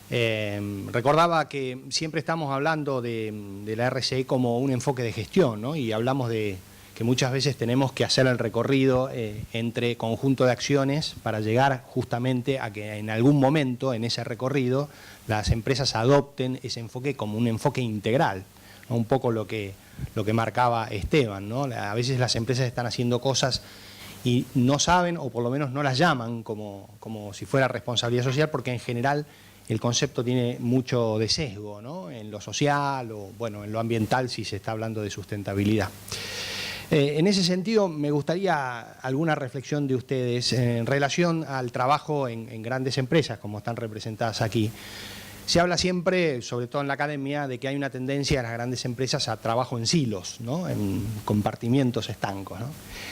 Recordaba que siempre estamos hablando de la RCE como un enfoque de gestión, ¿no? Y hablamos de que muchas veces tenemos que hacer el recorrido entre conjunto de acciones para llegar justamente a que en algún momento en ese recorrido las empresas adopten ese enfoque como un enfoque integral. Un poco lo que marcaba Esteban, ¿no? A veces las empresas están haciendo cosas y no saben, o por lo menos no las llaman como si fuera responsabilidad social, porque en general el concepto tiene mucho de sesgo, ¿no? En lo social o bueno, en lo ambiental si se está hablando de sustentabilidad. En ese sentido, me gustaría alguna reflexión de ustedes en relación al trabajo en grandes empresas, como están representadas aquí. Se habla siempre, sobre todo en la academia, de que hay una tendencia en las grandes empresas a trabajo en silos, ¿no? En compartimientos estancos, ¿no?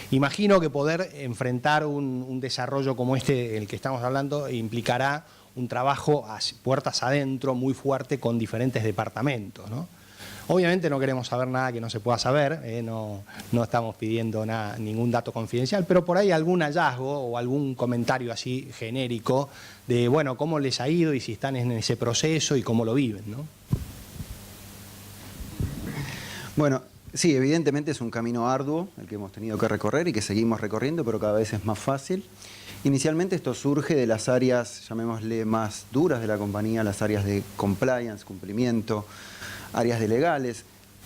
Imagino que poder enfrentar un desarrollo como este, el que estamos hablando, implicará un trabajo a puertas adentro muy fuerte con diferentes departamentos, ¿no? Obviamente no queremos saber nada que no se pueda saber, no estamos pidiendo ningún dato confidencial, pero por ahí algún hallazgo o algún comentario así genérico de, bueno, cómo les ha ido y si están en ese proceso y cómo lo viven, ¿no? Bueno, sí, evidentemente es un camino arduo el que hemos tenido que recorrer y que seguimos recorriendo, pero cada vez es más fácil. Inicialmente esto surge de las áreas, llamémosle, más duras de la compañía, las áreas de compliance, cumplimiento, áreas de legales,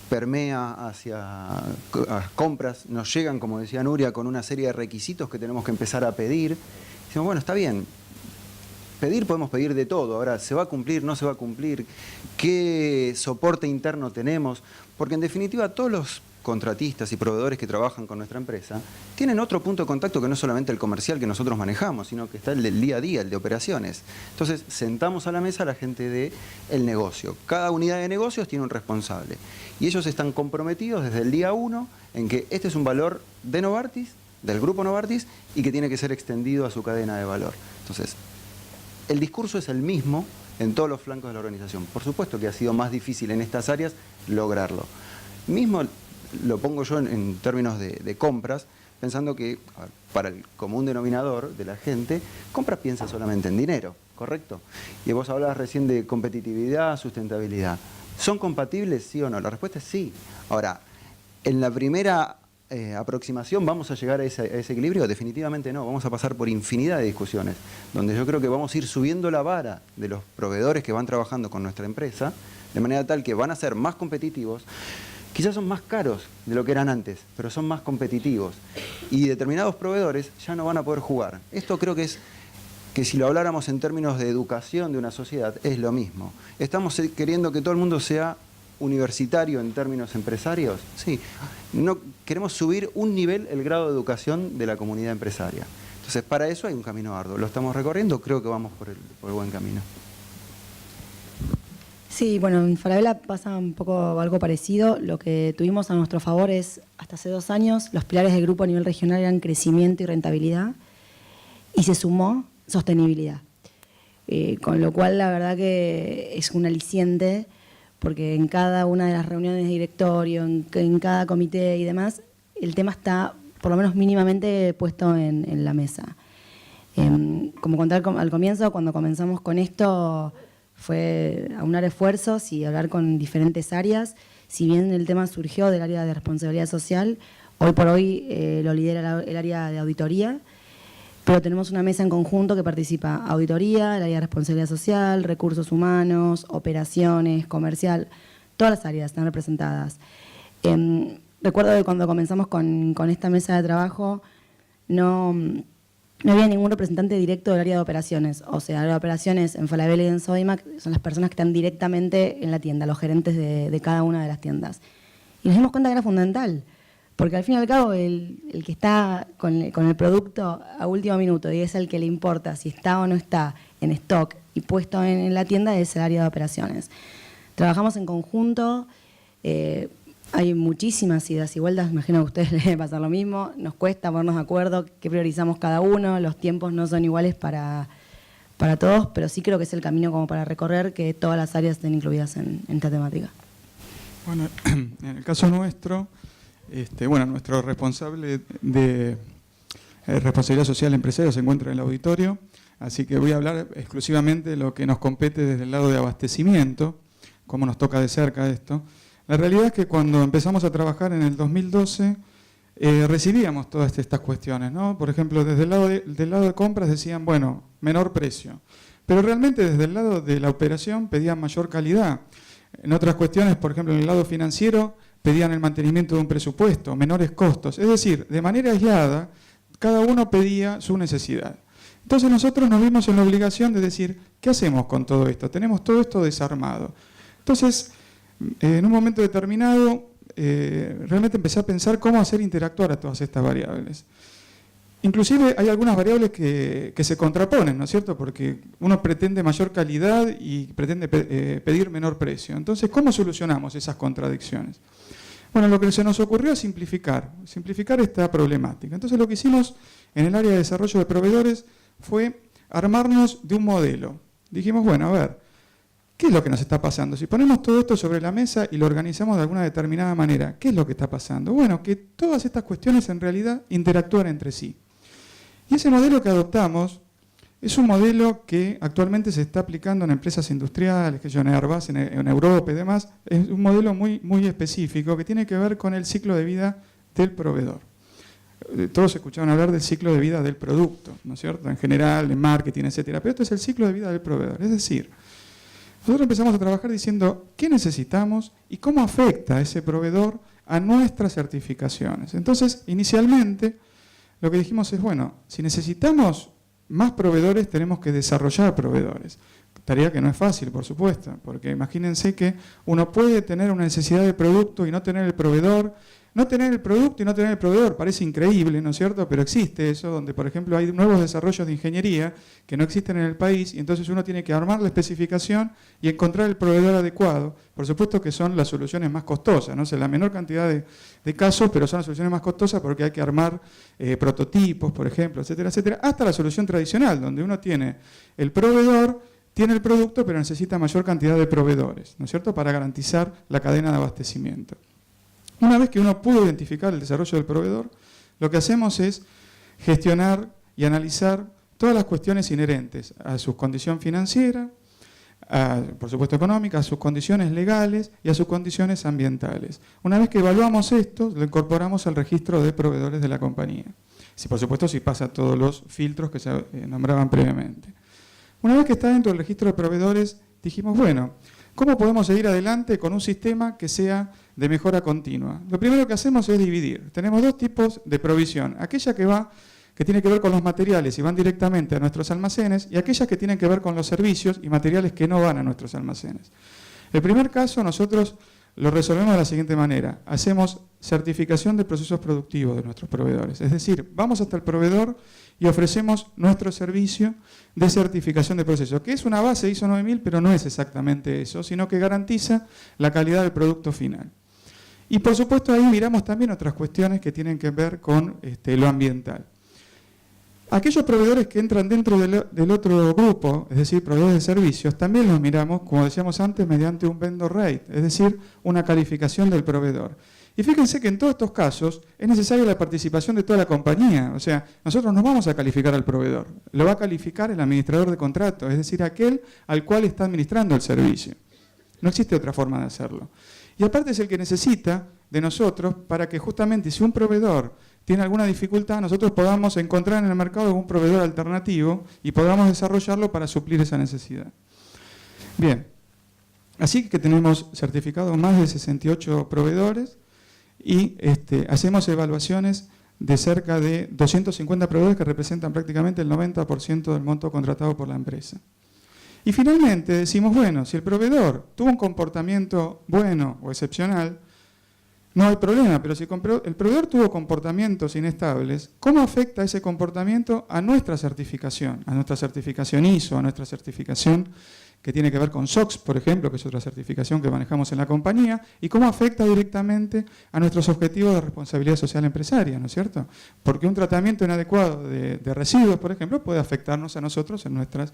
permea hacia compras, nos llegan, como decía Nuria, con una serie de requisitos que tenemos que empezar a pedir. Decimos, bueno, está bien, pedir podemos pedir de todo, ahora, ¿se va a cumplir, no se va a cumplir? ¿Qué soporte interno tenemos? Porque en definitiva todos los contratistas y proveedores que trabajan con nuestra empresa tienen otro punto de contacto que no es solamente el comercial que nosotros manejamos, sino que está el del día a día, el de operaciones. Entonces, sentamos a la mesa a la gente del negocio. Cada unidad de negocios tiene un responsable. Y ellos están comprometidos desde el día 1 en que este es un valor de Novartis, del grupo Novartis, y que tiene que ser extendido a su cadena de valor. Entonces, el discurso es el mismo en todos los flancos de la organización. Por supuesto que ha sido más difícil en estas áreas lograrlo. Mismo lo pongo yo en términos de compras, pensando que para el común denominador de la gente, compras piensa solamente en dinero, ¿correcto? Y vos hablabas recién de competitividad, sustentabilidad. ¿Son compatibles, sí o no? La respuesta es sí. Ahora, en la primera aproximación, ¿vamos a llegar a ese equilibrio? Definitivamente no. Vamos a pasar por infinidad de discusiones, donde yo creo que vamos a ir subiendo la vara de los proveedores que van trabajando con nuestra empresa, de manera tal que van a ser más competitivos. Quizás son más caros de lo que eran antes, pero son más competitivos. Y determinados proveedores ya no van a poder jugar. Esto creo que es que si lo habláramos en términos de educación de una sociedad, es lo mismo. Estamos queriendo que todo el mundo sea universitario en términos empresarios. Sí, no, queremos subir un nivel el grado de educación de la comunidad empresaria. Entonces, para eso hay un camino arduo. Lo estamos recorriendo, creo que vamos por el buen camino. Sí, bueno, en Falabella pasa un poco algo parecido. Lo que tuvimos a nuestro favor es, hasta hace 2 años, los pilares del grupo a nivel regional eran crecimiento y rentabilidad, y se sumó sostenibilidad. Con lo cual, la verdad que es un aliciente, porque en cada una de las reuniones de directorio, en cada comité y demás, el tema está, por lo menos mínimamente, puesto en la mesa. Como conté al comienzo, cuando comenzamos con esto, fue aunar esfuerzos y hablar con diferentes áreas. Si bien el tema surgió del área de responsabilidad social, hoy por hoy lo lidera el área de auditoría, pero tenemos una mesa en conjunto que participa auditoría, el área de responsabilidad social, recursos humanos, operaciones, comercial, todas las áreas están representadas. Recuerdo que cuando comenzamos con esta mesa de trabajo no había ningún representante directo del área de operaciones. O sea, las operaciones en Falabella y en Sodimac son las personas que están directamente en la tienda, los gerentes de cada una de las tiendas. Y nos dimos cuenta que era fundamental, porque al fin y al cabo el que está con el producto a último minuto y es el que le importa si está o no está en stock y puesto en la tienda es el área de operaciones. Trabajamos en conjunto. Hay muchísimas idas y vueltas, imagino que a ustedes les debe pasar lo mismo, nos cuesta ponernos de acuerdo qué priorizamos cada uno, los tiempos no son iguales para todos, pero sí creo que es el camino como para recorrer, que todas las áreas estén incluidas en esta temática. Bueno, en el caso nuestro, nuestro responsable de responsabilidad social empresaria se encuentra en el auditorio, así que voy a hablar exclusivamente de lo que nos compete desde el lado de abastecimiento, cómo nos toca de cerca esto. La realidad es que cuando empezamos a trabajar en el 2012 recibíamos todas estas cuestiones, ¿no? Por ejemplo, desde del lado de compras decían, bueno, menor precio. Pero realmente desde el lado de la operación pedían mayor calidad. En otras cuestiones, por ejemplo, en el lado financiero, pedían el mantenimiento de un presupuesto, menores costos. Es decir, de manera aislada, cada uno pedía su necesidad. Entonces nosotros nos vimos en la obligación de decir, ¿qué hacemos con todo esto? Tenemos todo esto desarmado. Entonces, en un momento determinado, realmente empecé a pensar cómo hacer interactuar a todas estas variables. Inclusive hay algunas variables que se contraponen, ¿no es cierto? Porque uno pretende mayor calidad y pretende pedir menor precio. Entonces, ¿cómo solucionamos esas contradicciones? Bueno, lo que se nos ocurrió es simplificar esta problemática. Entonces, lo que hicimos en el área de desarrollo de proveedores fue armarnos de un modelo. Dijimos, bueno, a ver, ¿qué es lo que nos está pasando? Si ponemos todo esto sobre la mesa y lo organizamos de alguna determinada manera, ¿qué es lo que está pasando? Bueno, que todas estas cuestiones en realidad interactúan entre sí. Y ese modelo que adoptamos es un modelo que actualmente se está aplicando en empresas industriales, que en Airbus, en Europa y demás. Es un modelo muy, muy específico que tiene que ver con el ciclo de vida del proveedor. Todos escucharon hablar del ciclo de vida del producto, ¿no es cierto? En general, en marketing, etcétera. Pero esto es el ciclo de vida del proveedor. Es decir, nosotros empezamos a trabajar diciendo qué necesitamos y cómo afecta ese proveedor a nuestras certificaciones. Entonces, inicialmente, lo que dijimos es, bueno, si necesitamos más proveedores, tenemos que desarrollar proveedores. Tarea que no es fácil, por supuesto, porque imagínense que uno puede tener una necesidad de producto y no tener el proveedor. No tener el producto y no tener el proveedor parece increíble, ¿no es cierto? Pero existe eso, donde por ejemplo hay nuevos desarrollos de ingeniería que no existen en el país y entonces uno tiene que armar la especificación y encontrar el proveedor adecuado. Por supuesto que son las soluciones más costosas, ¿no? O sea, la menor cantidad de casos, pero son las soluciones más costosas porque hay que armar prototipos, por ejemplo, etcétera, etcétera, hasta la solución tradicional, donde uno tiene el proveedor, tiene el producto, pero necesita mayor cantidad de proveedores, ¿no es cierto?, para garantizar la cadena de abastecimiento. Una vez que uno pudo identificar el desarrollo del proveedor, lo que hacemos es gestionar y analizar todas las cuestiones inherentes a su condición financiera, por supuesto económica, a sus condiciones legales y a sus condiciones ambientales. Una vez que evaluamos esto, lo incorporamos al registro de proveedores de la compañía. Por supuesto, si pasa todos los filtros que se nombraban previamente. Una vez que está dentro del registro de proveedores, dijimos, bueno, ¿cómo podemos seguir adelante con un sistema que sea de mejora continua? Lo primero que hacemos es dividir. Tenemos dos tipos de provisión. Aquella que tiene que ver con los materiales y van directamente a nuestros almacenes, y aquellas que tienen que ver con los servicios y materiales que no van a nuestros almacenes. El primer caso nosotros lo resolvemos de la siguiente manera. Hacemos certificación de procesos productivos de nuestros proveedores. Es decir, vamos hasta el proveedor y ofrecemos nuestro servicio de certificación de procesos, que es una base ISO 9000, pero no es exactamente eso, sino que garantiza la calidad del producto final. Y por supuesto ahí miramos también otras cuestiones que tienen que ver con lo ambiental. Aquellos proveedores que entran dentro del otro grupo, es decir, proveedores de servicios, también los miramos, como decíamos antes, mediante un vendor rate, es decir, una calificación del proveedor. Y fíjense que en todos estos casos es necesaria la participación de toda la compañía. O sea, nosotros no vamos a calificar al proveedor, lo va a calificar el administrador de contrato, es decir, aquel al cual está administrando el servicio. No existe otra forma de hacerlo. Y aparte es el que necesita de nosotros para que justamente si un proveedor tiene alguna dificultad, nosotros podamos encontrar en el mercado algún proveedor alternativo y podamos desarrollarlo para suplir esa necesidad. Bien, así que tenemos certificados más de 68 proveedores y hacemos evaluaciones de cerca de 250 proveedores que representan prácticamente el 90% del monto contratado por la empresa. Y finalmente decimos, bueno, si el proveedor tuvo un comportamiento bueno o excepcional, no hay problema, pero si el proveedor tuvo comportamientos inestables, ¿cómo afecta ese comportamiento a nuestra certificación ISO, a nuestra certificación que tiene que ver con SOX, por ejemplo, que es otra certificación que manejamos en la compañía, y cómo afecta directamente a nuestros objetivos de responsabilidad social empresaria, ¿no es cierto? Porque un tratamiento inadecuado de residuos, por ejemplo, puede afectarnos a nosotros en nuestras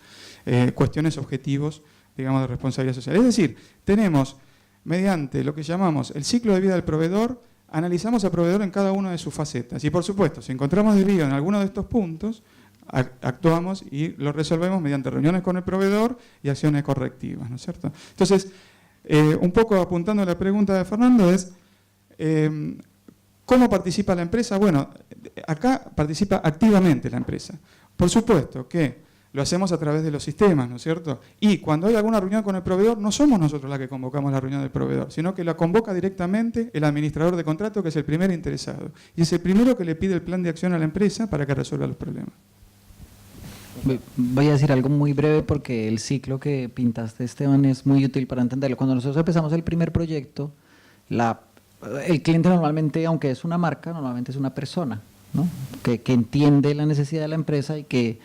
cuestiones objetivos, digamos, de responsabilidad social. Es decir, tenemos, mediante lo que llamamos el ciclo de vida del proveedor, analizamos al proveedor en cada una de sus facetas. Y por supuesto, si encontramos desvío en alguno de estos puntos, actuamos y lo resolvemos mediante reuniones con el proveedor y acciones correctivas, ¿no es cierto? Entonces, un poco apuntando a la pregunta de Fernando es, ¿cómo participa la empresa? Bueno, acá participa activamente la empresa. Por supuesto que lo hacemos a través de los sistemas, ¿no es cierto? Y cuando hay alguna reunión con el proveedor, no somos nosotros la que convocamos la reunión del proveedor, sino que la convoca directamente el administrador de contrato, que es el primer interesado. Y es el primero que le pide el plan de acción a la empresa para que resuelva los problemas. Voy a decir algo muy breve porque el ciclo que pintaste, Esteban, es muy útil para entenderlo. Cuando nosotros empezamos el primer proyecto, el cliente normalmente, aunque es una marca, normalmente es una persona, ¿no? que entiende la necesidad de la empresa y que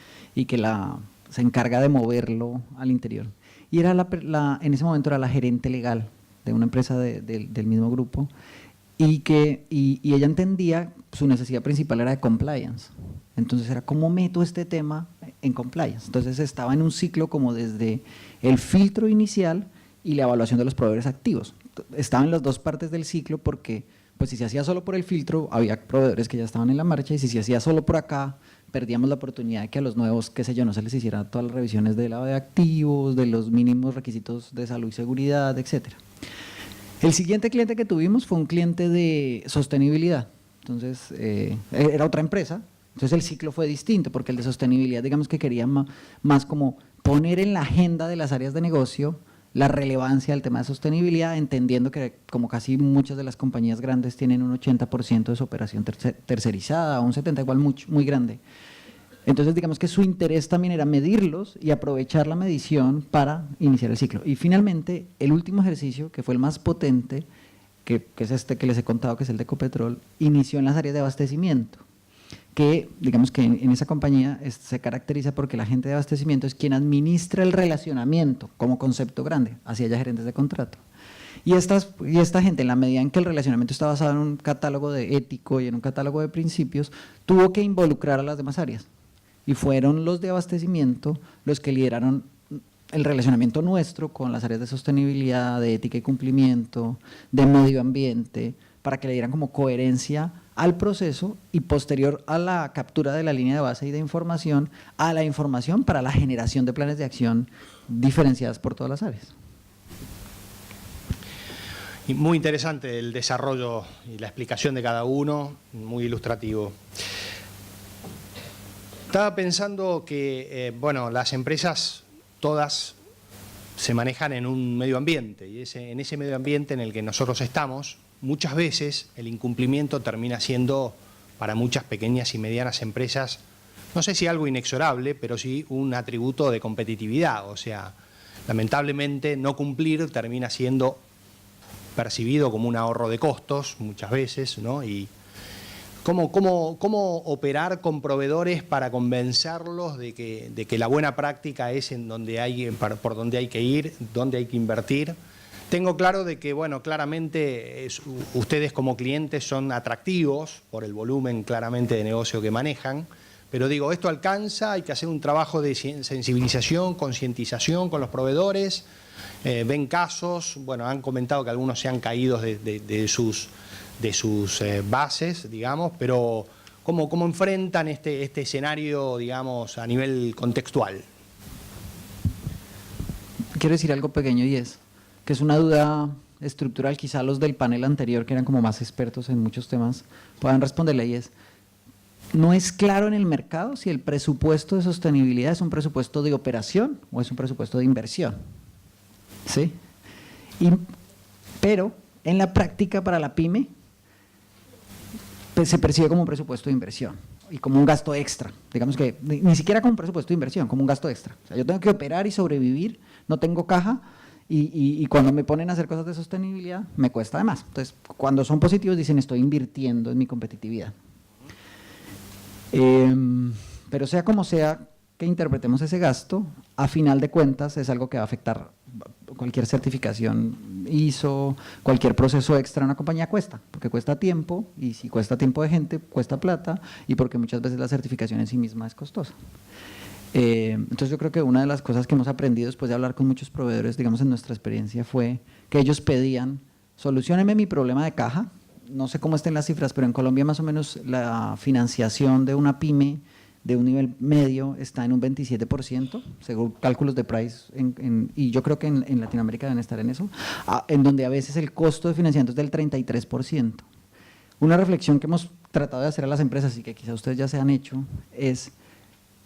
se encarga de moverlo al interior. Y era en ese momento era la gerente legal de una empresa del mismo grupo y ella entendía su necesidad principal era de compliance. Entonces era ¿cómo meto este tema en compliance? Entonces estaba en un ciclo como desde el filtro inicial y la evaluación de los proveedores activos. Estaba en las dos partes del ciclo porque pues si se hacía solo por el filtro había proveedores que ya estaban en la marcha y si se hacía solo por acá perdíamos la oportunidad de que a los nuevos, qué sé yo, no se les hiciera todas las revisiones de lavado de activos, de los mínimos requisitos de salud y seguridad, etcétera. El siguiente cliente que tuvimos fue un cliente de sostenibilidad. Entonces, era otra empresa. Entonces, el ciclo fue distinto porque el de sostenibilidad, digamos que quería más como poner en la agenda de las áreas de negocio la relevancia del tema de sostenibilidad, entendiendo que como casi muchas de las compañías grandes tienen un 80% de su operación tercerizada, o un 70%, igual muy grande. Entonces, digamos que su interés también era medirlos y aprovechar la medición para iniciar el ciclo. Y finalmente, el último ejercicio, que fue el más potente, que es este que les he contado, que es el de Ecopetrol, inició en las áreas de abastecimiento, que digamos que en esa compañía se caracteriza porque la gente de abastecimiento es quien administra el relacionamiento como concepto grande, hacia allá gerentes de contrato. Y esta gente, en la medida en que el relacionamiento está basado en un catálogo de ético y en un catálogo de principios, tuvo que involucrar a las demás áreas. Y fueron los de abastecimiento los que lideraron el relacionamiento nuestro con las áreas de sostenibilidad, de ética y cumplimiento, de medio ambiente, para que le dieran como coherencia al proceso y posterior a la captura de la línea de base y de información, a la información para la generación de planes de acción diferenciadas por todas las áreas. Y muy interesante el desarrollo y la explicación de cada uno, muy ilustrativo. Estaba pensando que, bueno, las empresas todas se manejan en un medio ambiente y en ese medio ambiente en el que nosotros estamos, muchas veces el incumplimiento termina siendo para muchas pequeñas y medianas empresas, no sé si algo inexorable, pero sí un atributo de competitividad. O sea, lamentablemente no cumplir termina siendo percibido como un ahorro de costos muchas veces, ¿no? Y ¿Cómo operar con proveedores para convencerlos de que la buena práctica es en donde por donde hay que ir, donde hay que invertir? Tengo claro de que, bueno, claramente ustedes como clientes son atractivos por el volumen claramente de negocio que manejan, pero digo, esto alcanza, hay que hacer un trabajo de sensibilización, concientización con los proveedores, ven casos, bueno, han comentado que algunos se han caído de sus bases, digamos, pero ¿cómo enfrentan este escenario, digamos, a nivel contextual? Quiero decir algo pequeño y es que es una duda estructural, quizá los del panel anterior, que eran como más expertos en muchos temas, puedan responderle, y es, no es claro en el mercado si el presupuesto de sostenibilidad es un presupuesto de operación o es un presupuesto de inversión, ¿sí? Pero en la práctica para la pyme, pues se percibe como un presupuesto de inversión y como un gasto extra, digamos que ni siquiera como un presupuesto de inversión, como un gasto extra. O sea, yo tengo que operar y sobrevivir, no tengo caja y cuando me ponen a hacer cosas de sostenibilidad me cuesta además. Entonces, cuando son positivos dicen estoy invirtiendo en mi competitividad. Pero sea como sea que interpretemos ese gasto, a final de cuentas es algo que va a afectar cualquier certificación ISO, cualquier proceso extra en una compañía cuesta, porque cuesta tiempo, y si cuesta tiempo de gente, cuesta plata, y porque muchas veces la certificación en sí misma es costosa. Entonces yo creo que una de las cosas que hemos aprendido después de hablar con muchos proveedores, digamos en nuestra experiencia, fue que ellos pedían, solucióneme mi problema de caja, no sé cómo estén las cifras, pero en Colombia más o menos la financiación de una pyme de un nivel medio está en un 27%, según cálculos de Price, y yo creo que en Latinoamérica deben estar en eso, en donde a veces el costo de financiamiento es del 33%. Una reflexión que hemos tratado de hacer a las empresas y que quizá ustedes ya se han hecho es,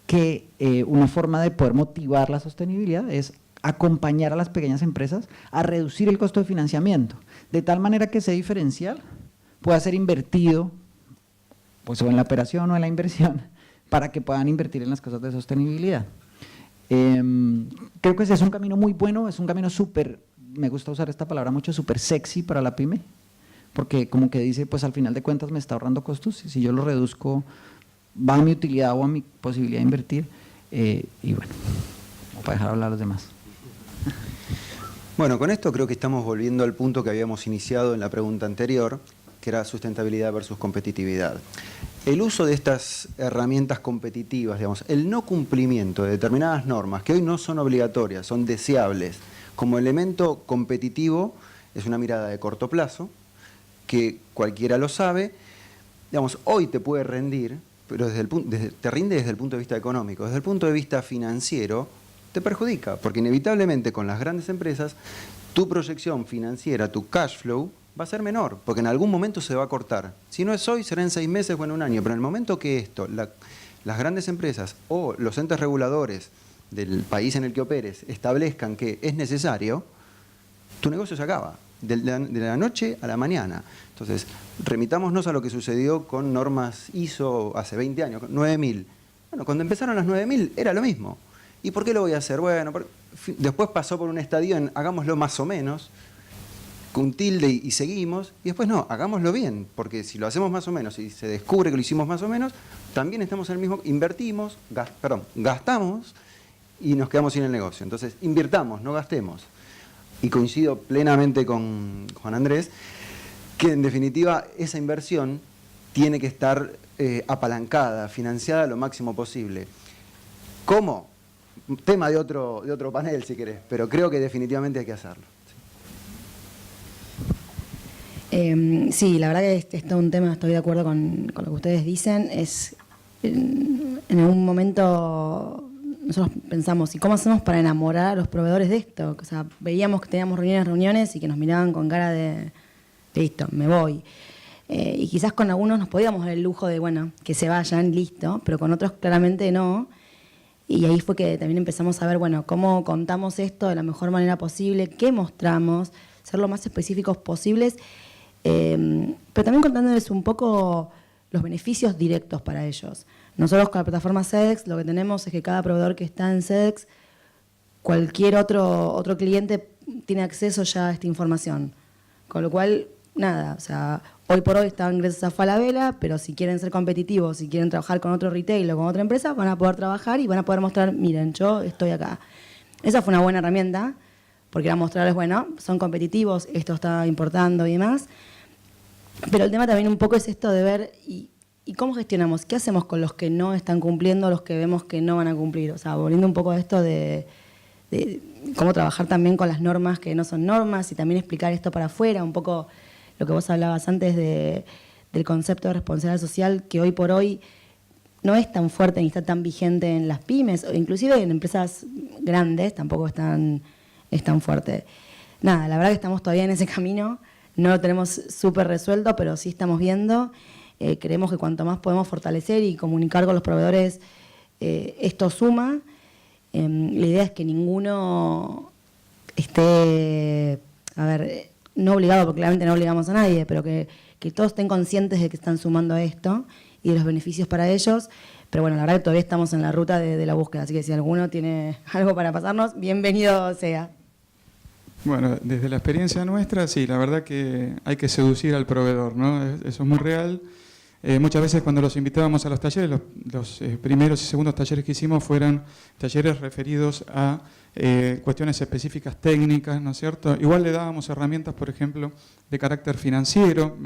que una forma de poder motivar la sostenibilidad es acompañar a las pequeñas empresas a reducir el costo de financiamiento, de tal manera que ese diferencial pueda ser invertido, pues o en la operación o en la inversión, para que puedan invertir en las cosas de sostenibilidad. Creo que ese es un camino muy bueno, es un camino súper, me gusta usar esta palabra mucho, súper sexy para la pyme, porque como que dice, pues al final de cuentas me está ahorrando costos, y si yo lo reduzco, va a mi utilidad o a mi posibilidad de invertir, y bueno, para dejar hablar a los demás. Bueno, con esto creo que estamos volviendo al punto que habíamos iniciado en la pregunta anterior, que era sustentabilidad versus competitividad. El uso de estas herramientas competitivas, digamos, el no cumplimiento de determinadas normas, que hoy no son obligatorias, son deseables, como elemento competitivo, es una mirada de corto plazo, que cualquiera lo sabe. Digamos, hoy te puede rendir, pero te rinde desde el punto de vista económico. Desde el punto de vista financiero, te perjudica, porque inevitablemente con las grandes empresas, tu proyección financiera, tu cash flow, va a ser menor, porque en algún momento se va a cortar. Si no es hoy, será en 6 meses o en un año, pero en el momento que esto, las grandes empresas o los entes reguladores del país en el que operes establezcan que es necesario, tu negocio se acaba, de la noche a la mañana. Entonces, remitámonos a lo que sucedió con normas ISO hace 20 años, 9000. Bueno, cuando empezaron las 9000 era lo mismo. ¿Y por qué lo voy a hacer? Bueno, después pasó por un estadio en hagámoslo más o menos, con tilde y seguimos, y después no, hagámoslo bien, porque si lo hacemos más o menos y se descubre que lo hicimos más o menos, también estamos en el mismo, invertimos, gastamos y nos quedamos sin el negocio. Entonces, invirtamos, no gastemos. Y coincido plenamente con Juan Andrés, que en definitiva esa inversión tiene que estar apalancada, financiada lo máximo posible. ¿Cómo? Tema de otro panel, si querés, pero creo que definitivamente hay que hacerlo. Sí, la verdad que este es todo un tema, estoy de acuerdo con lo que ustedes dicen. En algún momento nosotros pensamos, ¿y cómo hacemos para enamorar a los proveedores de esto? O sea, veíamos que teníamos reuniones y que nos miraban con cara de, listo, me voy. Y quizás con algunos nos podíamos dar el lujo de, bueno, que se vayan, listo, pero con otros claramente no. Y ahí fue que también empezamos a ver, bueno, cómo contamos esto de la mejor manera posible, qué mostramos, ser lo más específicos posibles, pero también contándoles un poco los beneficios directos para ellos. Nosotros con la plataforma Sedex lo que tenemos es que cada proveedor que está en Sedex, cualquier otro cliente tiene acceso ya a esta información. Con lo cual, nada, o sea, hoy por hoy están gracias a Falabella, pero si quieren ser competitivos, si quieren trabajar con otro retail o con otra empresa, van a poder trabajar y van a poder mostrar, miren, yo estoy acá. Esa fue una buena herramienta, porque era mostrarles, bueno, son competitivos, esto está importando y demás. Pero el tema también un poco es esto de ver y cómo gestionamos, qué hacemos con los que no están cumpliendo, los que vemos que no van a cumplir. O sea, volviendo un poco a esto de cómo trabajar también con las normas que no son normas y también explicar esto para afuera, un poco lo que vos hablabas antes del concepto de responsabilidad social, que hoy por hoy no es tan fuerte ni está tan vigente en las pymes, o inclusive en empresas grandes tampoco es tan fuerte. Nada, la verdad que estamos todavía en ese camino, no lo tenemos súper resuelto, pero sí estamos viendo. Creemos que cuanto más podemos fortalecer y comunicar con los proveedores, esto suma. La idea es que ninguno esté, no obligado, porque claramente no obligamos a nadie, pero que todos estén conscientes de que están sumando a esto y de los beneficios para ellos. Pero bueno, la verdad que todavía estamos en la ruta de la búsqueda, así que si alguno tiene algo para pasarnos, bienvenido sea. Bueno, desde la experiencia nuestra, sí, la verdad que hay que seducir al proveedor, ¿no? Eso es muy real. Muchas veces cuando los invitábamos a los talleres, los primeros y segundos talleres que hicimos fueron talleres referidos a cuestiones específicas técnicas, ¿no es cierto? Igual le dábamos herramientas, por ejemplo, de carácter financiero,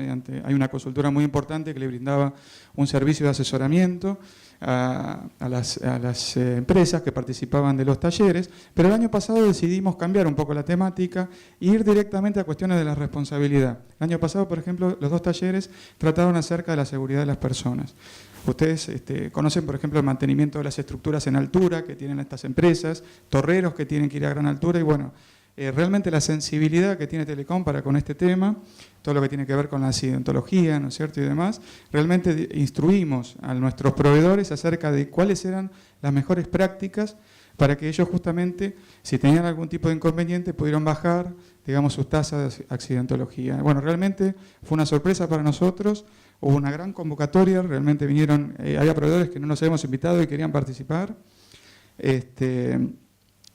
hay una consultora muy importante que le brindaba un servicio de asesoramiento a las empresas que participaban de los talleres, pero el año pasado decidimos cambiar un poco la temática e ir directamente a cuestiones de la responsabilidad. El año pasado, por ejemplo, los 2 talleres trataron acerca de la seguridad de las personas. Ustedes conocen, por ejemplo, el mantenimiento de las estructuras en altura que tienen estas empresas, torreros que tienen que ir a gran altura y bueno, realmente la sensibilidad que tiene Telecom para con este tema, todo lo que tiene que ver con la accidentología, ¿no es cierto?, y demás. Realmente instruimos a nuestros proveedores acerca de cuáles eran las mejores prácticas para que ellos justamente, si tenían algún tipo de inconveniente, pudieran bajar, digamos, sus tasas de accidentología. Bueno, realmente fue una sorpresa para nosotros, hubo una gran convocatoria, realmente vinieron, había proveedores que no nos habíamos invitado y querían participar.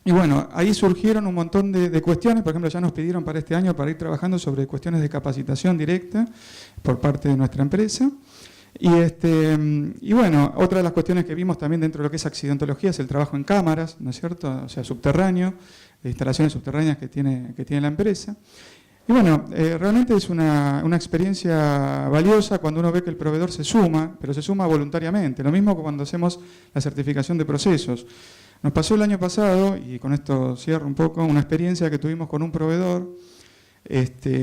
Y bueno, ahí surgieron un montón de cuestiones. Por ejemplo, ya nos pidieron para este año para ir trabajando sobre cuestiones de capacitación directa por parte de nuestra empresa. Y bueno, otra de las cuestiones que vimos también dentro de lo que es accidentología es el trabajo en cámaras, ¿no es cierto? O sea, subterráneo, instalaciones subterráneas que tiene la empresa. Y bueno, realmente es una experiencia valiosa cuando uno ve que el proveedor se suma, pero se suma voluntariamente. Lo mismo que cuando hacemos la certificación de procesos. Nos pasó el año pasado, y con esto cierro un poco, una experiencia que tuvimos con un proveedor.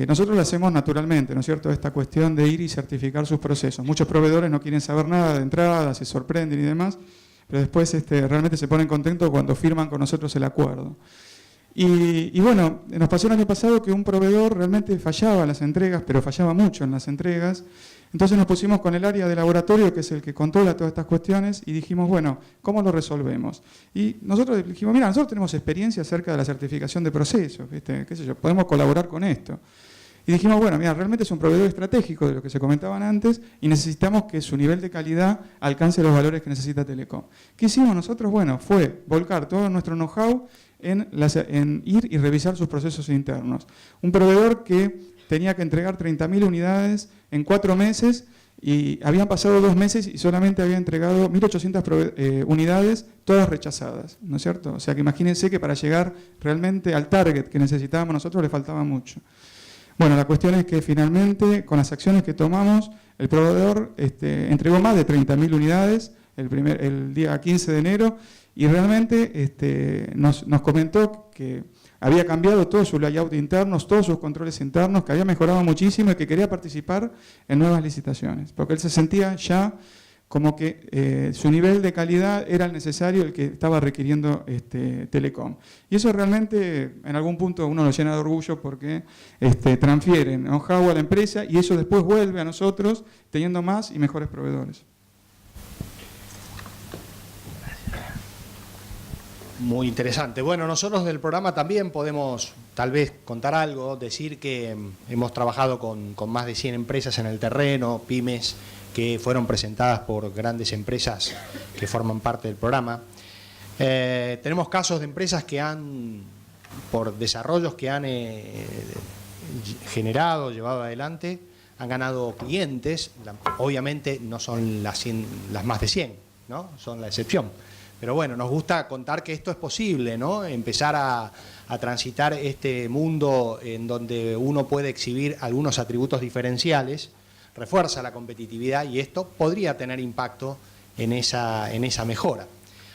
Nosotros lo hacemos naturalmente, ¿no es cierto?, esta cuestión de ir y certificar sus procesos. Muchos proveedores no quieren saber nada de entrada, se sorprenden y demás, pero después realmente se ponen contentos cuando firman con nosotros el acuerdo. Y bueno, nos pasó el año pasado que un proveedor realmente fallaba en las entregas, pero fallaba mucho en las entregas. Entonces nos pusimos con el área de laboratorio, que es el que controla todas estas cuestiones, y dijimos, bueno, ¿cómo lo resolvemos? Y nosotros dijimos, mira, nosotros tenemos experiencia acerca de la certificación de procesos, ¿viste? ¿Qué sé yo? Podemos colaborar con esto. Y dijimos, bueno, mira, realmente es un proveedor estratégico de lo que se comentaban antes y necesitamos que su nivel de calidad alcance los valores que necesita Telecom. ¿Qué hicimos nosotros? Bueno, fue volcar todo nuestro know-how en ir y revisar sus procesos internos. Un proveedor que tenía que entregar 30.000 unidades en 4 meses y habían pasado 2 meses y solamente había entregado 1.800 unidades, todas rechazadas, ¿no es cierto? O sea que imagínense que para llegar realmente al target que necesitábamos nosotros le faltaba mucho. Bueno, la cuestión es que finalmente, con las acciones que tomamos, el proveedor entregó más de 30.000 unidades el día 15 de enero y realmente nos comentó que había cambiado todo su layout interno, todos sus controles internos, que había mejorado muchísimo y que quería participar en nuevas licitaciones, porque él se sentía ya como que su nivel de calidad era el necesario, el que estaba requiriendo Telecom. Y eso realmente en algún punto uno lo llena de orgullo porque transfiere know-how a la empresa y eso después vuelve a nosotros teniendo más y mejores proveedores. Muy interesante. Bueno, nosotros del programa también podemos tal vez contar algo, decir que hemos trabajado con más de 100 empresas en el terreno, pymes, que fueron presentadas por grandes empresas que forman parte del programa. Tenemos casos de empresas que por desarrollos que han generado, llevado adelante, han ganado clientes. Obviamente no son las más de 100, ¿no? Son la excepción. Pero bueno, nos gusta contar que esto es posible, ¿no? Empezar a transitar este mundo en donde uno puede exhibir algunos atributos diferenciales, refuerza la competitividad y esto podría tener impacto en esa mejora.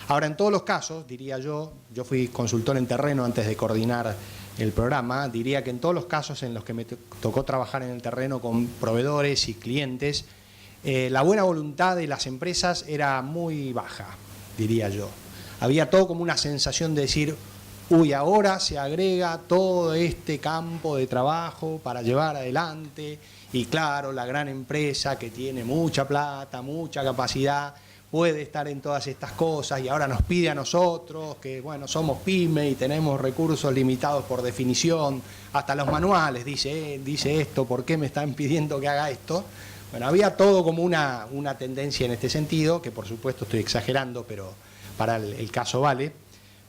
Ahora, en todos los casos, diría yo fui consultor en terreno antes de coordinar el programa, diría que en todos los casos en los que me tocó trabajar en el terreno con proveedores y clientes, la buena voluntad de las empresas era muy baja, diría yo. Había todo como una sensación de decir, uy, ahora se agrega todo este campo de trabajo para llevar adelante y claro, la gran empresa que tiene mucha plata, mucha capacidad, puede estar en todas estas cosas y ahora nos pide a nosotros que, bueno, somos pyme y tenemos recursos limitados por definición, hasta los manuales dice esto, ¿por qué me están pidiendo que haga esto? Bueno, había todo como una tendencia en este sentido, que por supuesto estoy exagerando, pero para el caso vale.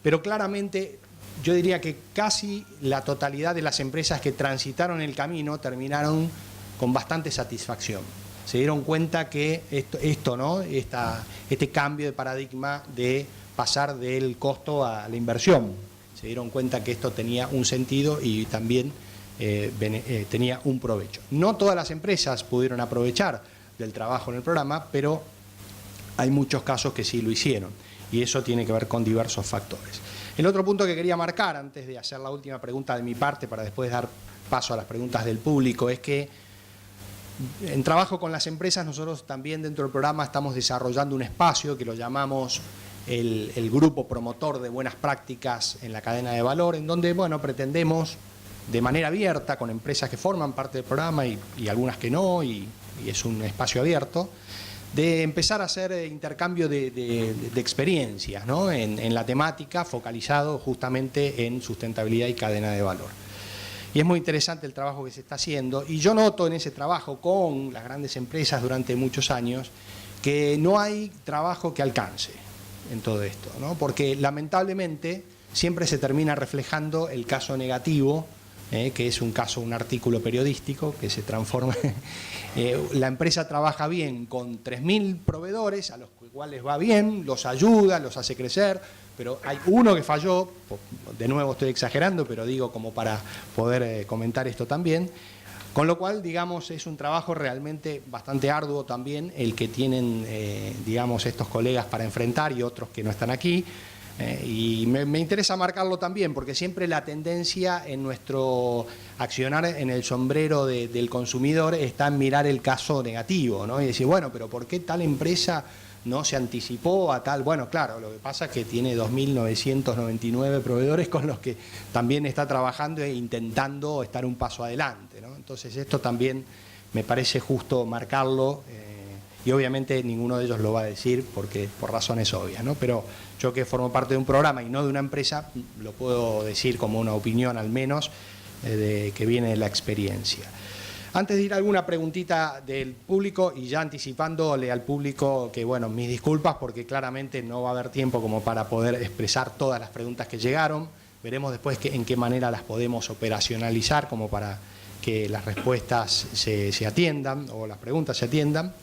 Pero claramente yo diría que casi la totalidad de las empresas que transitaron el camino terminaron con bastante satisfacción. Se dieron cuenta que este cambio de paradigma de pasar del costo a la inversión, se dieron cuenta que esto tenía un sentido y también tenía un provecho. No todas las empresas pudieron aprovechar del trabajo en el programa, pero hay muchos casos que sí lo hicieron y eso tiene que ver con diversos factores. El otro punto que quería marcar antes de hacer la última pregunta de mi parte para después dar paso a las preguntas del público es que en trabajo con las empresas nosotros también dentro del programa estamos desarrollando un espacio que lo llamamos el grupo promotor de buenas prácticas en la cadena de valor, en donde, bueno, pretendemos de manera abierta, con empresas que forman parte del programa y algunas que no, y es un espacio abierto, de empezar a hacer intercambio de experiencias, ¿no? en la temática, focalizado justamente en sustentabilidad y cadena de valor. Y es muy interesante el trabajo que se está haciendo, y yo noto en ese trabajo con las grandes empresas durante muchos años que no hay trabajo que alcance en todo esto, ¿no? Porque lamentablemente siempre se termina reflejando el caso negativo, que es un artículo periodístico que se transforma. La empresa trabaja bien con 3.000 proveedores a los cuales va bien, los ayuda, los hace crecer, pero hay uno que falló, de nuevo estoy exagerando, pero digo como para poder comentar esto también, con lo cual, digamos, es un trabajo realmente bastante arduo también el que tienen, digamos, estos colegas para enfrentar y otros que no están aquí. Y me interesa marcarlo también, porque siempre la tendencia en nuestro accionar en el sombrero del consumidor está en mirar el caso negativo, ¿no? Y decir, bueno, pero ¿por qué tal empresa no se anticipó a tal? Bueno, claro, lo que pasa es que tiene 2.999 proveedores con los que también está trabajando e intentando estar un paso adelante, ¿no? Entonces esto también me parece justo marcarlo. Y obviamente ninguno de ellos lo va a decir porque por razones obvias, ¿no? Pero yo, que formo parte de un programa y no de una empresa, lo puedo decir como una opinión al menos que viene de la experiencia. Antes de ir a alguna preguntita del público, y ya anticipándole al público que, bueno, mis disculpas porque claramente no va a haber tiempo como para poder expresar todas las preguntas que llegaron. Veremos después en qué manera las podemos operacionalizar como para que las respuestas se atiendan o las preguntas se atiendan.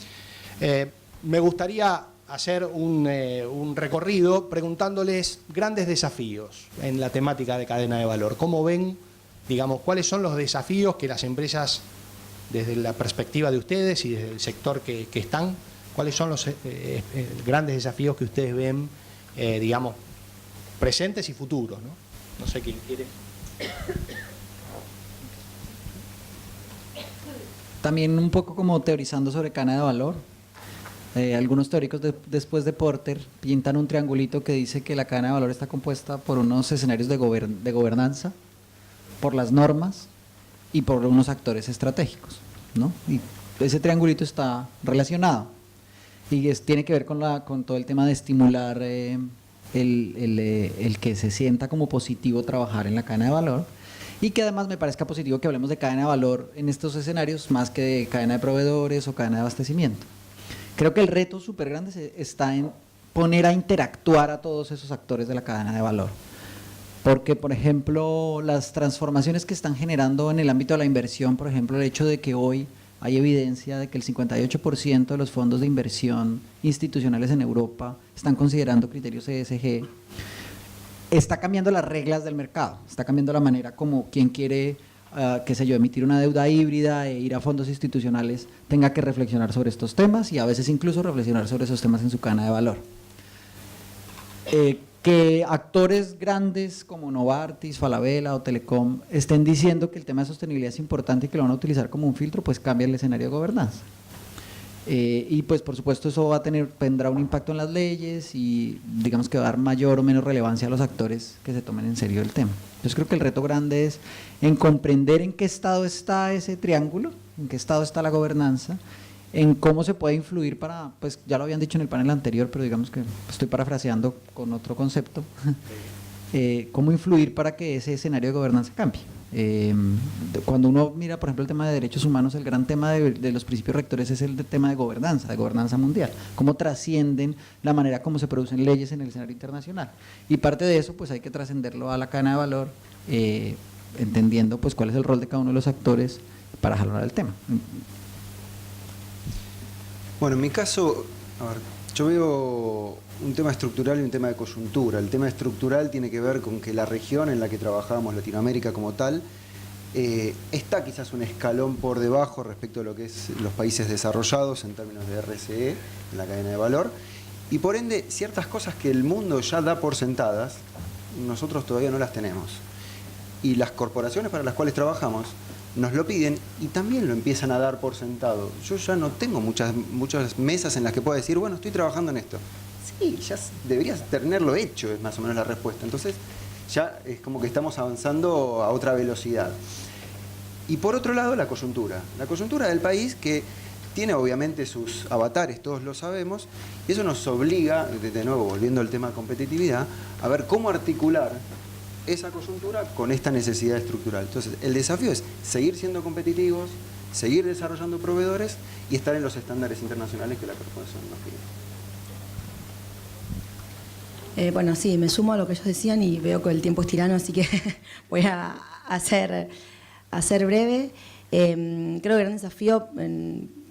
Me gustaría hacer un recorrido preguntándoles grandes desafíos en la temática de cadena de valor. ¿Cómo ven, digamos, cuáles son los desafíos que las empresas, desde la perspectiva de ustedes y desde el sector que están, cuáles son los grandes desafíos que ustedes ven, digamos, presentes y futuros, ¿no? No sé quién quiere. También un poco como teorizando sobre cadena de valor. Algunos teóricos después de Porter pintan un triangulito que dice que la cadena de valor está compuesta por unos escenarios de gobernanza, por las normas y por unos actores estratégicos, ¿no? Y ese triangulito está relacionado y tiene que ver con todo el tema de estimular el que se sienta como positivo trabajar en la cadena de valor, y que además me parezca positivo que hablemos de cadena de valor en estos escenarios más que de cadena de proveedores o cadena de abastecimiento. Creo que el reto súper grande está en poner a interactuar a todos esos actores de la cadena de valor. Porque, por ejemplo, las transformaciones que están generando en el ámbito de la inversión, por ejemplo, el hecho de que hoy hay evidencia de que el 58% de los fondos de inversión institucionales en Europa están considerando criterios ESG, está cambiando las reglas del mercado, está cambiando la manera como quien quiere, qué sé yo, emitir una deuda híbrida e ir a fondos institucionales tenga que reflexionar sobre estos temas y a veces incluso reflexionar sobre esos temas en su cadena de valor. Que actores grandes como Novartis, Falabella o Telecom estén diciendo que el tema de sostenibilidad es importante y que lo van a utilizar como un filtro, pues cambia el escenario de gobernanza. Y pues por supuesto eso tendrá un impacto en las leyes y digamos que va a dar mayor o menos relevancia a los actores que se tomen en serio el tema. Entonces creo que el reto grande es en comprender en qué estado está ese triángulo, en qué estado está la gobernanza, en cómo se puede influir para, pues ya lo habían dicho en el panel anterior, pero digamos que estoy parafraseando con otro concepto, cómo influir para que ese escenario de gobernanza cambie. Cuando uno mira, por ejemplo, el tema de derechos humanos, el gran tema de los principios rectores es el tema de gobernanza mundial, cómo trascienden la manera como se producen leyes en el escenario internacional, y parte de eso pues hay que trascenderlo a la cadena de valor, entendiendo pues cuál es el rol de cada uno de los actores para jalar el tema. Bueno, en mi caso, a ver, yo veo un tema estructural y un tema de coyuntura. El tema estructural tiene que ver con que la región en la que trabajamos, Latinoamérica como tal, está quizás un escalón por debajo respecto a lo que es los países desarrollados en términos de RSE, en la cadena de valor, y por ende ciertas cosas que el mundo ya da por sentadas, nosotros todavía no las tenemos. Y las corporaciones para las cuales trabajamos nos lo piden y también lo empiezan a dar por sentado. Yo ya no tengo muchas mesas en las que pueda decir, bueno, estoy trabajando en esto. Sí, ya deberías tenerlo hecho, es más o menos la respuesta. Entonces, ya es como que estamos avanzando a otra velocidad. Y por otro lado, la coyuntura. La coyuntura del país que tiene obviamente sus avatares, todos lo sabemos, y eso nos obliga, de nuevo, volviendo al tema de competitividad, a ver cómo articular esa coyuntura con esta necesidad estructural. Entonces, el desafío es seguir siendo competitivos, seguir desarrollando proveedores y estar en los estándares internacionales que la corporación nos pide. Bueno, sí, me sumo a lo que ellos decían y veo que el tiempo es tirano, así que voy a ser breve. Creo que el gran desafío,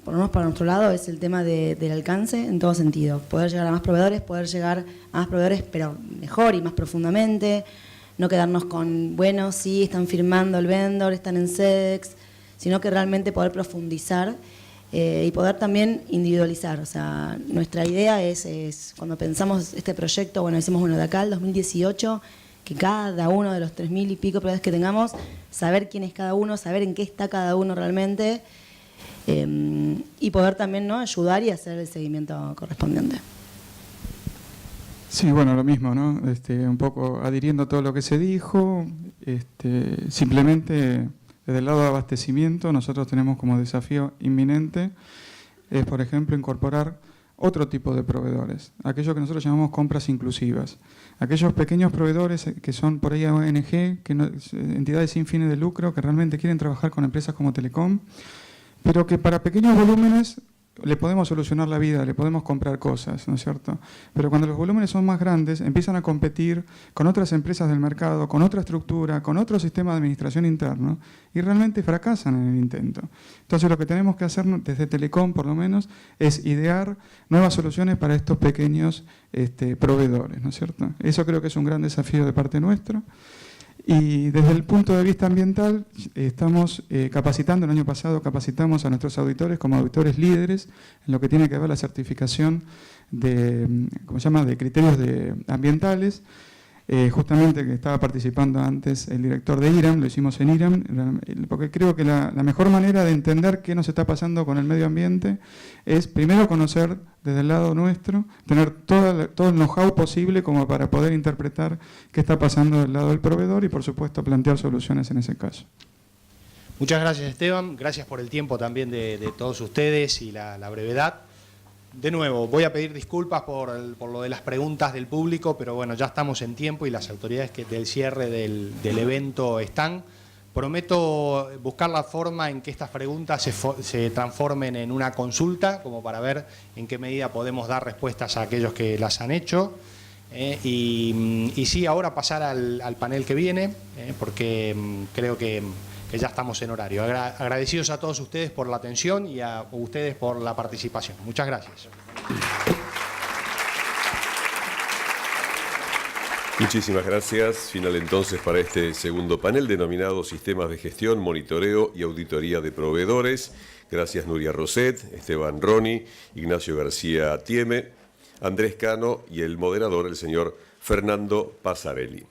por lo menos para nuestro lado, es el tema del alcance en todo sentido. Poder llegar a más proveedores, pero mejor y más profundamente. No quedarnos con, bueno, sí, están firmando el vendor, están en SEDEX, sino que realmente poder profundizar y poder también individualizar. O sea, nuestra idea es cuando pensamos este proyecto, bueno, decimos, bueno, de acá al 2018, que cada uno de los 3.000 y pico proveedores que tengamos, saber quién es cada uno, saber en qué está cada uno realmente y poder también, ¿no?, ayudar y hacer el seguimiento correspondiente. Sí, bueno, lo mismo, ¿no? Un poco adhiriendo a todo lo que se dijo, simplemente desde el lado de abastecimiento nosotros tenemos como desafío inminente, por ejemplo, incorporar otro tipo de proveedores, aquellos que nosotros llamamos compras inclusivas, aquellos pequeños proveedores que son por ahí ONG, entidades sin fines de lucro, que realmente quieren trabajar con empresas como Telecom, pero que para pequeños volúmenes le podemos solucionar la vida, le podemos comprar cosas, ¿no es cierto? Pero cuando los volúmenes son más grandes, empiezan a competir con otras empresas del mercado, con otra estructura, con otro sistema de administración interno, y realmente fracasan en el intento. Entonces lo que tenemos que hacer desde Telecom, por lo menos, es idear nuevas soluciones para estos pequeños proveedores, ¿no es cierto? Eso creo que es un gran desafío de parte nuestra. Y desde el punto de vista ambiental, estamos capacitando, el año pasado capacitamos a nuestros auditores como auditores líderes en lo que tiene que ver la certificación de, ¿cómo se llama?, de criterios ambientales. Justamente que estaba participando antes el director de IRAM, lo hicimos en IRAM, porque creo que la mejor manera de entender qué nos está pasando con el medio ambiente es primero conocer desde el lado nuestro, tener todo el know-how posible como para poder interpretar qué está pasando del lado del proveedor y por supuesto plantear soluciones en ese caso. Muchas gracias, Esteban, gracias por el tiempo también de todos ustedes y la brevedad. De nuevo, voy a pedir disculpas por lo de las preguntas del público, pero bueno, ya estamos en tiempo y las autoridades del cierre del evento están. Prometo buscar la forma en que estas preguntas se transformen en una consulta, como para ver en qué medida podemos dar respuestas a aquellos que las han hecho. Y sí, ahora pasar al panel que viene, porque creo que ya estamos en horario. Agradecidos a todos ustedes por la atención y a ustedes por la participación. Muchas gracias. Muchísimas gracias. Final entonces para este segundo panel denominado Sistemas de Gestión, Monitoreo y Auditoría de Proveedores. Gracias Nuria Roset, Esteban Roni, Ignacio García Tieme, Andrés Cano y el moderador, el señor Fernando Pasarelli.